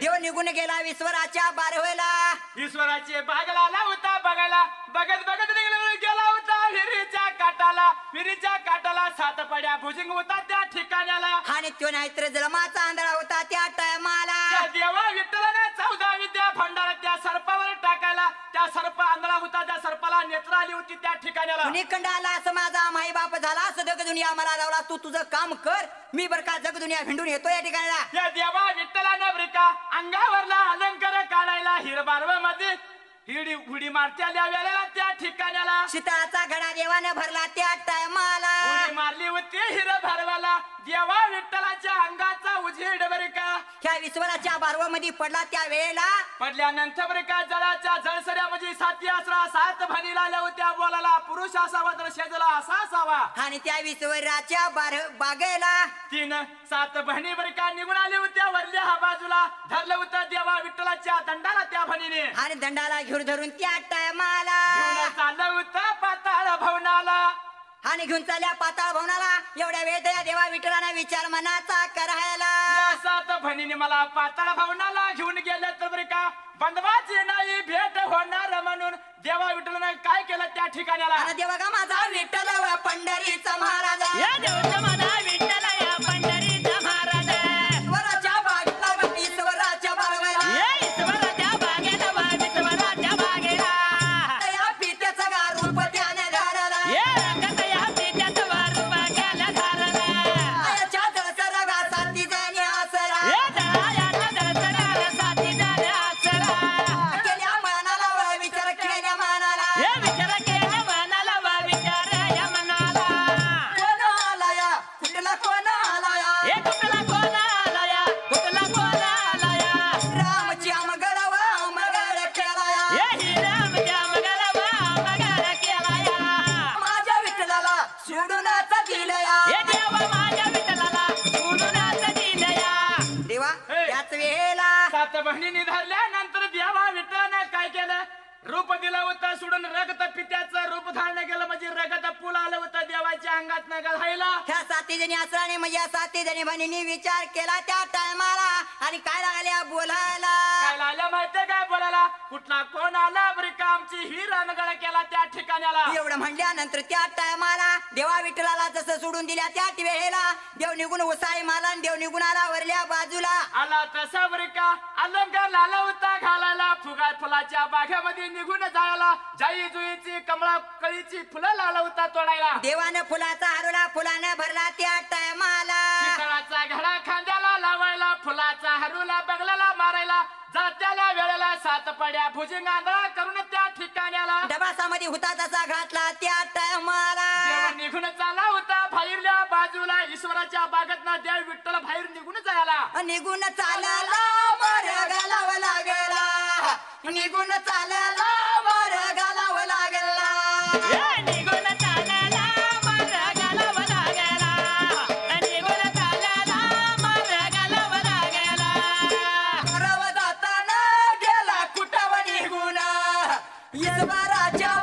देव निघून गेला विश्वराच्या बारवेला.
ईश्वराचे बागला आला होता बघायला, बघत बघत गेला होता विहिरीच्या काटाला 7 पड्या भुजंग होता त्या ठिकाण्याला.
आणि तो नाहीतर जलमाचा आंधळा होता त्या टायमाला.
त्या देवा विठ्ठलाने 14 विद्या भंडार त्या सर्पावर टाकायला. त्या सर्प आंधळा होता, त्या सर्पाला नेत्र आली होती त्या ठिकाण्याला.
कुणीकडं आला असं माझा माई बाप झाला असं जगदुनिया मला लावला. तू तुझं काम कर, मी बर का जगदुनिया भिंडून येतो या ठिकाणाला.
या देवा विठ्ठलाने बरं का अंगावरला अलंकार काढायला हिरबारव मध्ये हिडी उडी मारत्या वेळेला त्या ठिकाण्याला.
शीतळाचा घडा देवाने भरला त्या टायमाला.
उडी मारली होती हिरबारवाला. देवा विठ्ठलाच्या अंगाचा उजेड बरं का
ह्या विश्वराच्या बारवामध्ये पडला त्या वेळेला.
पडल्यानंतर बरं का जळाच्या जळसऱ्यामध्ये 7 आसरा 7 भणी लावल्या होत्या बोलाला. पुरुष असावा तर शेजला असा असावा.
आणि त्या विश्वराच्या बागेला
3-7 बहिणी बरं का निघून आल्या होत्या. वरल्या हा बाजूला धरलं होतं देवा विठ्ठलाच्या दंडाला त्या भणीने.
आणि दंडाला घेऊन धरून त्या टायमाला
घेऊन चाललं होतं पाताळ भवनाला.
आणि घेऊन चालल्या पाताळ भवनाला. एवढ्या वेळ त्या देवा विठ्ठलाने विचार मनाचा करायला.
या 7 बहिणीने मला पाताळ भवनाला घेऊन गेले तर बरं का बंधवाची नाही भेट होणार म्हणून देवा विठ्ठलाने काय केलं त्या ठिकाणाला.
आणि देवा का माझा विठ्ठल व पंढरीचा महाराज.
या देवचा माझा विठ्ठल या पंढरीचा महाराज.
ईश्वराच्या बागेला व ईश्वराच्या बागेला.
या ईश्वराच्या बागेला वा ईश्वराच्या बागेला.
या पित्याचं गा रूप त्याने धारला.
या रंगाचा या पित्याचा वा रूप केला धारला.
याच्या जळसर गा साथी जणी आसरा.
या जळाच्या जळसराला साथी झाल्या आसरा.
केल्या मनाला व विचार केल्या मनाला.
या विचार केल्या मनाला वा विचार या मनाला.
कोण आला या कुठला कोण आला या.
हे कुठला कोण आला या कुठला कोण आला या.
रामची आमगड व आमगड केला या.
हे ही रामच्या मगाला वा मगाला केला या.
माझ्या विठ्ठलाला सोडूनच दिलं या.
हे देवा माझ्या विठ्ठलाला सोडूनच दिलं या.
देवा
हे.
त्याच वेळेला
7 बहिणीने धरल्यानंतर देवा विठ्ठलाने काय केलं रूप दिलं होतं सोडून. रगत पित्याचं रूप धारण केलं म्हणजे रगत पूल आलं होतं देवाच्या अंगात न घालायला.
ह्या 7 जणी असराने म्हणजे 7 जणी बहिणींनी विचार केला त्या टायमाला. आणि काय लागल्या बोलायला.
काय आल्या माहितीये काय बोलायला कुठला कोण आला बरं का आमची ही रणगड केला त्या ठिकाण्याला.
एवढं म्हणल्यानंतर त्या टायमाला देवा विठ्ठलाला जसं सोडून दिल्या त्या वेळेला देव निघून उसाळी माला आणि देव निघून आला वरल्या बाजूला.
आला तसा बरं का अलंकार लाला होता घालायला. फुगा फुलाच्या बागेमध्ये निघून जायला. जाई जुईची कमळा कळीची फुलं लावला होता तोडायला.
देवानं फुलाचा हारोला फुलानं भरला त्या टायमाला.
शीतळाचा घडा खांद्याला लावायला. फुलाचा हरूला बगलाला मारायला. जात्याला वेळेला 7 पड्या भुजंग आंधळा करून त्या ठिकाण्याला.
डबासामध्ये हुता तसा घातला त्या टायमाला.
देव निघून चालला होता बाहेरल्या बाजूला. ईश्वराच्या बागेतनं देव विठ्ठल बाहेर निघून जायला.
निघून चालायला मर घालावं लागला. निघून चालायला मर घालावं लागला.
हे निघून चालायला मार घालावं लागला. निघून चालायला मार घालावं लागला.
रव जाताना गेला कुटाव निघून ईश्वराच्या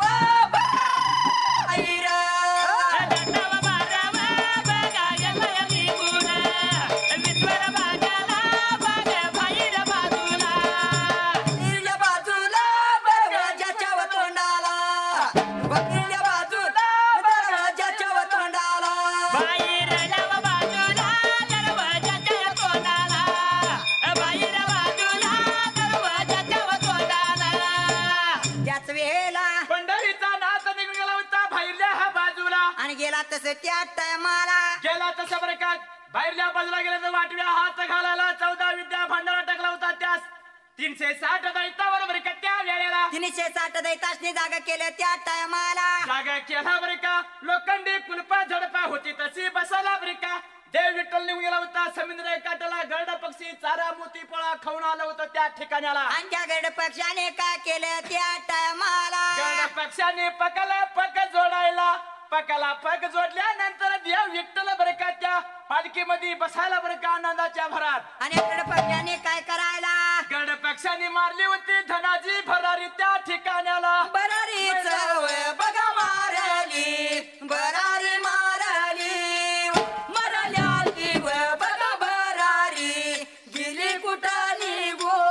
बाहेर.
दंडावा बारावा बघायला निघून. विश्वर बागाला बघ बाहेर बाजूला.
वकीलच्या बाजूला दरवाजाच्या तोंडाला. वकीलच्या बाजूला दरवाजाच्या तोंडाला.
बाहेर जावा बाजूला दरवाजाच्या तोंडाला. बाहेर बाजूला दरवाजाच्या तोंडाला.
त्याच वेळेला
पंढरीचा नाथ निघून गेला होता बाहेरल्या हा बाजूला.
आणि गेला तसं त्या टायमाला.
गेला तसं बरं का बाहेरल्या बाजूला गेला तर वाटव्या हात घालायला 14 विद्या भांडारा टाकला होता. त्यास 360 दैतावर बरं का त्या वेळेला
360 दैतासनी जागा केलं त्या टायमाला.
जागा केला बरं का. लोखंडी कुलपा झडपा होती तशी बसायला बरं का. देव विठ्ठल निघून गेला होता. समुद्र काठाला गरड पक्षी चारा मोती पोळा खाऊन आलं होतं त्या ठिकाणाला.
आणि त्या गरड पक्षाने काय केलं त्या टायमाला.
गरड पक्षाने पकाला पक जोडायला. पकाला पक जोडल्यानंतर देव विठ्ठल बरं का त्या पालखीमध्ये बसायला बरं का आनंदाच्या भरात.
आणि गरड पक्षाने काय करायला.
गरड पक्षाने मारली होती धनाजी भरारी त्या ठिकाणाला.
बरारी चव बघा मारली. बरारी मारली. मरल्या जीव बघा बरारी. गेली कुठं निघून.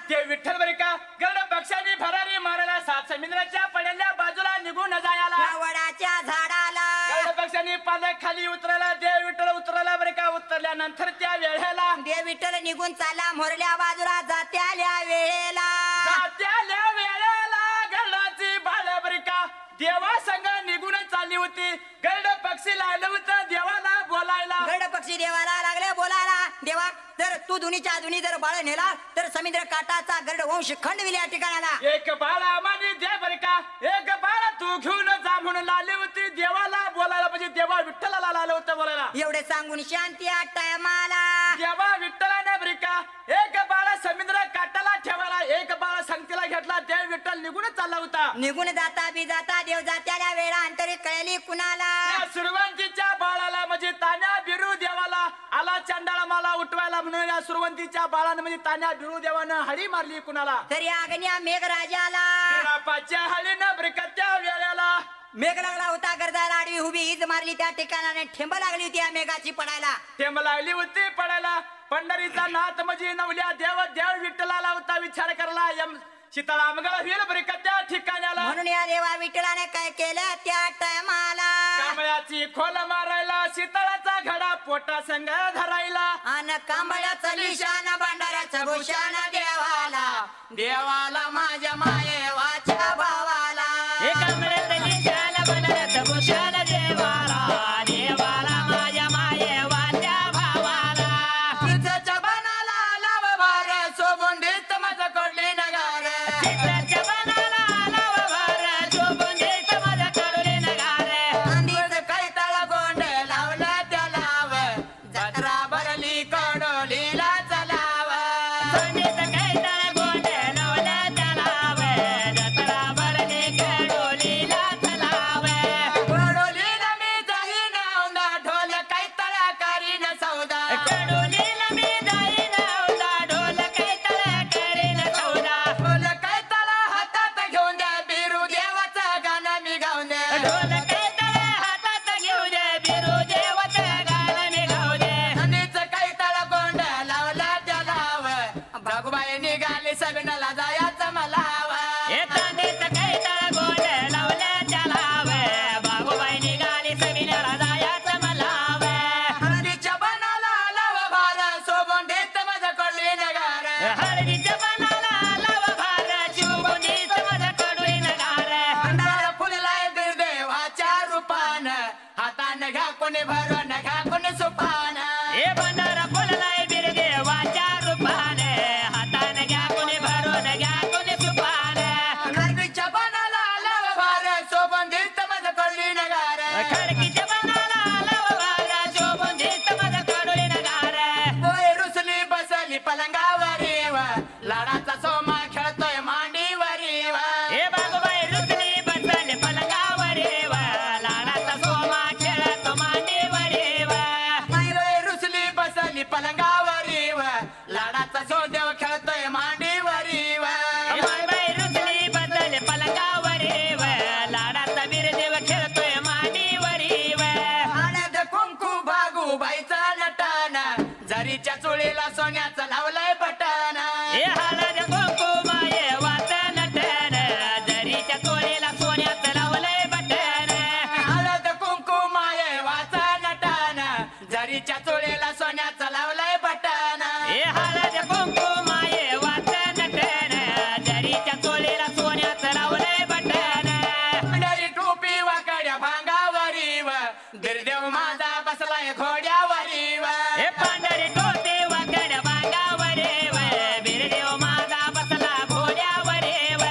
ते विठ्ठल बरे का गड पक्षाने भरारी मारायला सात समुद्राच्या पडलेल्या बाजूला निघून जायला
त्या वडाच्या झाडाला
गड पक्षाने पालक खाली उतरायला देव विठ्ठल उतरायला बरे का उतरल्यानंतर त्या वेळेला
देव विठ्ठल निघून चालला मोरल्या बाजूला जात्याल्या वेळेला
जात्याल्या वेळेला गडाची बाळ बरे का देवा संग निघून चालली होती गड पक्षी लागलं होतं देवाला बोलायला
गड पक्षी देवाला लागले बोलायला देवा जर तू दुनीच्या दुनी जर बाळ नेला तर समुद्र काठाचा गरुड वंश खंडविले या ठिकाणाला
एक बाळ आम्हाने दे बरे का एक बाळ तू घेऊन जा म्हणून लावली होती देवाला बोलायला म्हणजे देवा विठ्ठलाला लावलं होतं बोलायला
एवढे सांगून शांती या टायमाला
देवा विठ्ठलाने बरे का एक बाळ समुद्र काठाला ठेवायला एक बाळ संगतीला घेतला देव विठ्ठल निघून चालला होता
निघून जाता बी जाता देव जात्याला वेळा अंतरी कळली कुणाला
त्या सुरवंतीच्या बाळाला म्हणजे तान्या बिरू देवाला आला चंडाळा मला उठवायला म्हणून या सुरवंतीच्या बाळानं म्हणजे तान्या बिरू देवानं हळी मारली कुणाला
तरी आग्न्या मेघराजाला
बिरापाच्या हळीनं ब्रिकत्या वेळेला
मेघ लागला होता गरजाला आडवी उभी ईज मारली त्या ठिकाणाने ठेंब लागली होती या मेघाची पडायला
टेंब लागली होती पडायला पंढरीचा नाथ म्हणजे नवल्या देव देव विठ्ठलाला होता विचार करला यम सीताला मंगळ होईल ब्रिकत्या ठिकाण्याला
म्हणून या देवा विठ्ठलाने काय केलं त्या टायमाला
कांबळ्याची खोल मारायला सीताळाचा घडा पोटा संग धरायला
अन कांबळ्याचं लिशान भांडाऱ्याचं भूषण देवाला देवाला माझ्या मायेवाच्या भावाला
हे कमळाचं लिशान बनारचं भूषण देवाला देवाला माझ्या मायेवाच्या भावाला
तुझच्या बनाला लाव भार सोबून देत माझं कोडली नगार
चित्राच्या बनाला लाव भार शोभून देत माझ्या कडुले नगारे
अंडीचं काही तळ गोंड लावलं त्या लाव जत्रा भरली कडोलीला चलाव
सोन्याचं कैतळ गोंड लावलं त्यालाव जत्रा भरली कडोलीला चलाव
कडोलीला मी जाईन औंदा ढोल काही तळा करीन सौदा
कडोलीला मी जाईन औंदा ढोल कैतळ करीन सौदा
ढोल काही तळा हातात घेऊन द्या बिरू देवाचं गाणं मी गाऊन द्या
ढोल कैतळ हातात घेऊ दे बिरू देवाचं गाणं मी गाऊ दे
नदीचं काही तळ गोंड लावला त्या लाव भगबाई निघाली सगनाला जायचं मलाव
हे तांदीचं कैतळ गोंड लावलं त्यालाव बाबूबाई निघाली सविण्याला जायचं मलाव
हळदीच्या बनाला लाव भार सोबून देत माझं कोडली नगार
हळदीच्या बनाला लाव भार शिवबुंदीच माझं कडुई नगार
भंडार फुललाय देवाच्या रूपान हातान घ्या कोणी भरून घ्या कोणी सुपान
हे भंडारा फुललाय बिरदेवाच्या रूपाने हाताने घ्या कोणी भरून घ्या कोणी सुपाने
हळदीच्या बनाला लाव भार सोबून देत माझं कोडली नगार
खडकीच्या बनाला लाव भार शिवबुंदीच माझं कडुई नगार
होय रुसली बसली पलंगावरी व लाडाचा सोमा खेळतोय मांडीवरी व
हे बागोबाई रुसली बसले पलंगावर व लाडाचा सोमा खेळतो मांडीवर व
नाही होय रुसली बसली पलंगावरी व लाडाचा सोदेव खेळतोय मांडीवरी व
हे बाई रुसली बसले पलंगावर व लाडाचा बिरदेव खेळतोय मांडीवर व
हळद कुंकू भागू बाईचा नटन जरीच्या चुळीला सोन्याचं लावलंय बटन
हे हळद कुंकुम ये वाच नटन जरीच्या चोळीला सोन्याचं लावलंय बटन
हळद कुंकू माये वाचा नटन जरीच्या चुळीला सोन्याचं लावलंय बटन
हे हळद कुंकुम ये वाच नटन जरीच्या चोळीला सोन्याचं लावलंय बटन
पंढरी टोपी वाकड्या भांगावरी व बिरदेव माझा बसलाय घोड्यावरी व
हे पांढरी टोपी वाकड बांगावर व बिरदेव माझा बसला घोड्यावर व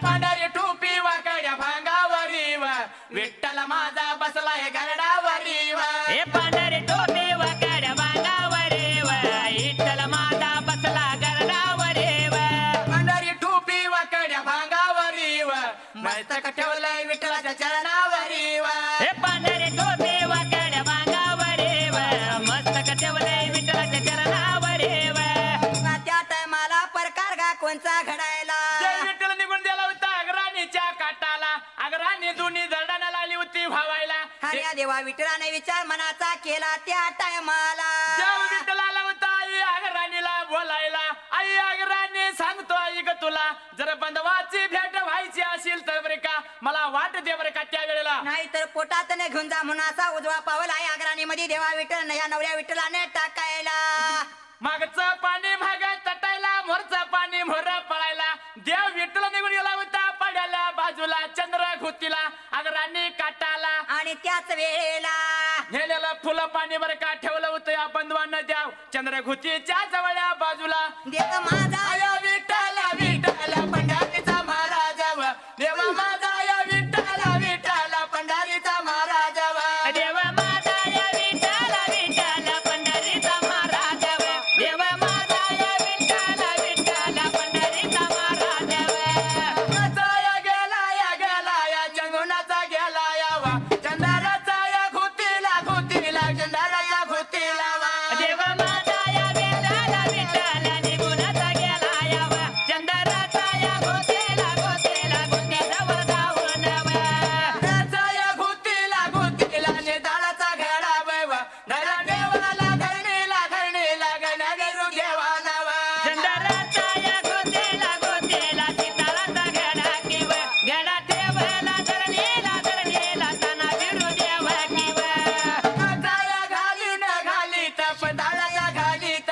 पंढरी टोपी वाकड्या भांगावरी व विठ्ठल माझा बसलाय गरडावरी व
हे पांढरी टोपी वाकड बांगावर व इठ्ठल माझा बसला गरडावर व
पंढरी टोपी वाकड्या भांगावरी व मस्तक ठेवलंय विठ्ठलाच्या चरणावरी व
हे पांढरी टोपी वाकड बांगावर व मस्तक ठेवलंय विठ्ठलाच्या चरणावर व
त्या टायमाला प्रकार गा कोणचा घडायला
जय विठ्ठल निघून गेला होता अग्राणीच्या काटाला अग्राणी दोन्ही दरडाना लागली होती व्हावायला
आणि या देवा विठ्ठलाने विचार मनाचा केला त्या टायमाला
देव विठ्ठलाला होता आई अग्राणीला बोलायला आई अग्राणी सांगतो आई तुला जर बंधवाची भेट व्हायची असेल तर बरे का मला वाट दे बरे का त्या वेळेला
नाही तर पोटात न घेऊन जा म्हणून असा उजवा पावल आहे अग्राणी मध्ये देवा विठ्ठल या नवऱ्या विठ्ठलाने टाकायला
मागचं पाणी भाग तटायला मोरचं पाणी मोर पळायला देव विठ्ठल निघून गेला होता पाड्याला बाजूला चंद्र घुतीला अग्राणी काटाला
आणि त्याच वेळेला
नेलेलं फुलं पाणी बरं का ठेवलं होतं या बंधवांना द्याव चंद्र घुतीच्या जवळ्या बाजूला
देव माझा
आया विठ्ठला विठ्ठला पंढरीचा महाराजाव देवा माझा या विठ्ठला विठ्ठला पंढरीचा महाराजाव
देव माझा या विठ्ठला विठ्ठला पंढरीचा महाराजाव देव माझा या विठ्ठला विठ्ठला पंढरीचा महाराजाव
या गेला या चंगुणाचा गेला यावा चंद्राचा या घुतीला घुतीला चंद्राच्या घुतीला वा
देव माझा या विठ्ठला विठ्ठला निघूनचा गेला यावा चंद्राचा या गोतेला गोतेला गोतेजवळ जाऊन
या घुतीला घुतीला निदाळाचा घडा वैव धरा देवाला धरणीला धरणीला गणगरू देवाला वा
चंद्राचा या गोतेला गोतेला सीताराचा घडा किव घडा ठेवला धरणीला धरणीला तना विरू देव किव
जाया घालीत घालीत पदाळाला घालीत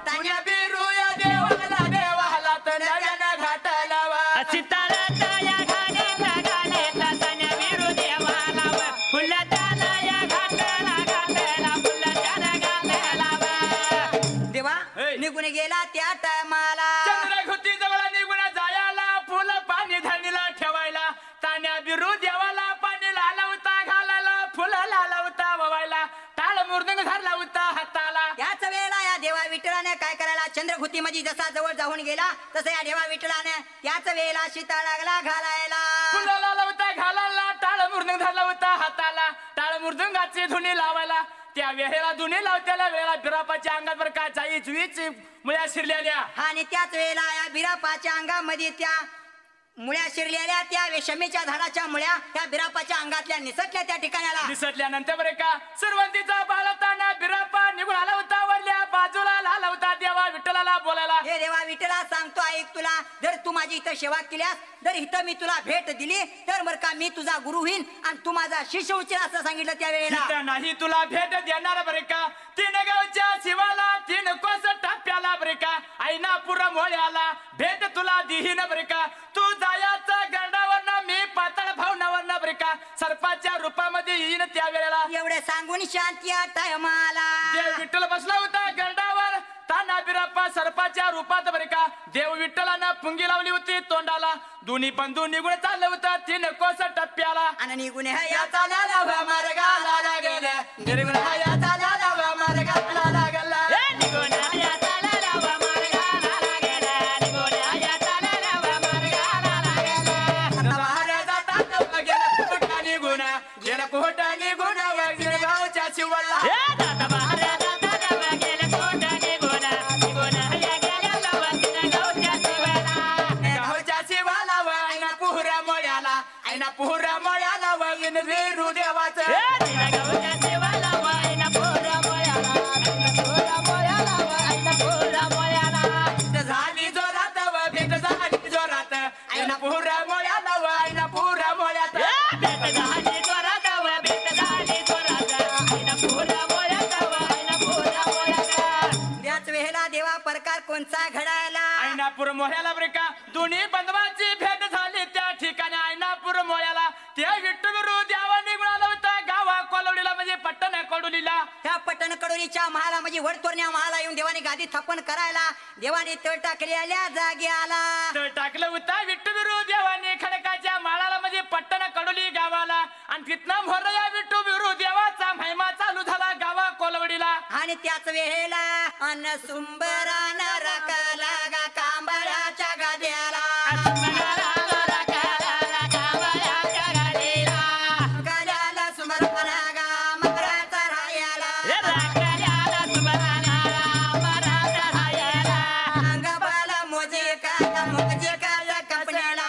तुझ्या बिरूया देवाला देवाला तंडल्यानं घाटाला वा
सीताराचा या घालेला घालेला तन्या विरू देवाला व फुला त्याला या घाटाला घाटाला फुला त्याला घाटाला व
देवा
हे.
निघून गेला त्या टायमाला
चंद्रघुती जवळ निघून जायला फुल पाणी धरणीला ठेवायला ताण्या बिरू देवाला पाणी लालवता घालायला फुलं लालवता ववायला टाळ मृदंग धरला होता हाताला
याच वेळेला या देवा विठ्ठलाने काय करायला चंद्रघुती मध्ये जसा जवळ जाऊन गेला तसं या देवा विठ्ठलाने याच वेळेला सीता लागला घालायला
फुलं लालवता घालायला टाळ मृदंग धरला होता हाताला टाळ मृदंगाची धुनी लावायला त्या वेळेला धुनी लावत्याला वेळेला बिरापाच्या अंगात बर का जाई जुईच मुळ्या शिरलेल्या
आणि त्याच वेळेला या बिरापाच्या अंगामध्ये त्या मुळ्या शिरलेल्या त्या रेशमीच्या झाडाच्या मुळ्या त्या बिरापाच्या अंगातल्या निसटल्या त्या ठिकाणाला
दिसटल्यानंतर बरे का सुरवंतीचा बाळताना बिरापा निघून आला होता वरल्या बाजूला लाला होता देवा विठ्ठलाला बोलायला
हे देवा विठ्ठला सांगतो ऐक तुला जर तू माझी इथं सेवा केल्यास जर इथं मी तुला भेट दिली तर बर का मी तुझा गुरु होईन आणि तू माझा शिष्य होशील असं सांगितलं त्यावेळेला
इथं नाही तुला भेट देणार बरे का तीन गावच्या शिवाला तीन कोस टाप्याला बरे का ऐनापूर मोळ्याला भेट तुला दिहीन बरे का तू जायाचा गंडावरनं मी पातळ भावनावरनं बरे का सर्पाच्या रूपामध्ये येईन त्या वेळेला
एवढे सांगून शांती या टायमाला
देव विठ्ठल बसला होता गंडावर ताना बिराप्पा सर्पाच्या रूपात बरे का देव विठ्ठलानं पुंगी लावली होती तोंडाला दोन्ही बंधू निघून चाललं होतं तीन कोस टप्प्याला
आणि निघून हे या
याचा लालावा मार्गाला लागेल निर्गुण हा याचा लालावा मार्गाला लागला
निघून या चालाला व मार्गाला लागेला निघून या चालाला व मार्गाला लागेला
महाराजा ताता गेला पोटानी गुन्हा गेला पोटानी गुन्हा वगैरे गावच्या शिवाला
हे दाता महाराजा दादा गेले कोटा निघून निघून या गेल्या लवंतीन गावच्या शिवाला
गावच्या शिवाला वायना पुहरा मळ्याला ऐना पुहरा मळ्याला वगैरे रेरू देवाचं
हे गावच्या शिवाला वाईना पोरा मोयाला पोरा मोयाला वाईना पोरा मोयाला
झाली जोरात व भेट झाली जोरात ऐना पुहरा मळ्याला वायना पुहरा मळ्यात
भेट झाली जोरात व भेट झाली जोरात आईना पोरा मोयाला वाईना पोरा मोयाला
त्याच वेळेला देवा प्रकार कोणचा घडायला
ऐनापूर मोह्याला बरे का दोन्ही बंधवांची भेट झाली त्या ठिकाणी ऐनापूर मोह्याला त्या विठ्ठलगुरु देवा निघून आला होता गावा कोलवडीला म्हणजे पट्टण कोडुलीला
त्या पट्टण कडोलीच्या महाला म्हणजे वडतोरण्या महाला येऊन देवाने गादी स्थापन करायला देवाने तळ टाकलेल्या जागी आला
तर टाकलं होता विठ्ठलगुरु देवाने खडकाच्या माळाला म्हणजे पट्टण कडोली गावाला आणि तिथनं भरलं या विठ्ठलगुरु देवाचा महिमा चालू झाला गावा कोलवडीला
आणि त्याच वेळेला अन्न सुंबरान रकला गा कांबळ्याच्या गाद्याला गाद्याला सुंबराना गा मराचा रायाला अंगबाला मोजे काय कपड्याला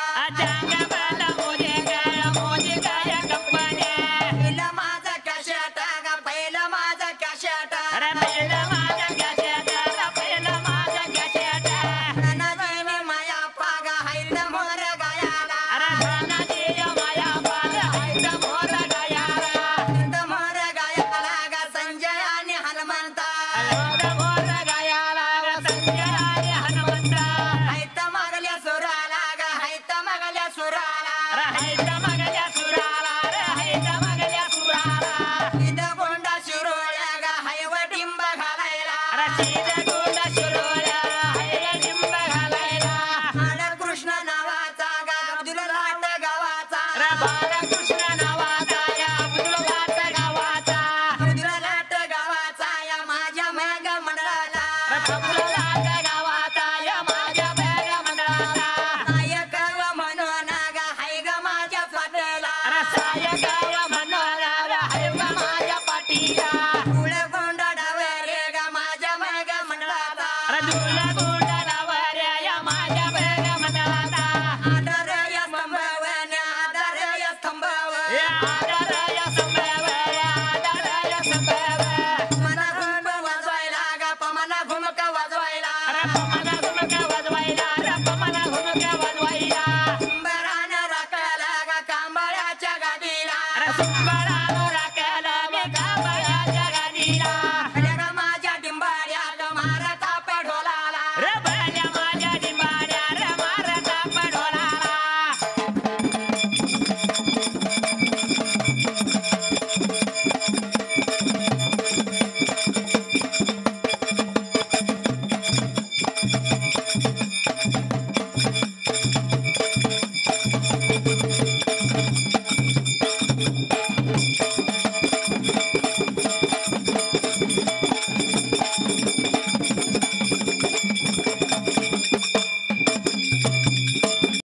पहिलं माझा कशाटा गा पहिलं माझा कशाटा नजीने माया पागा
हाय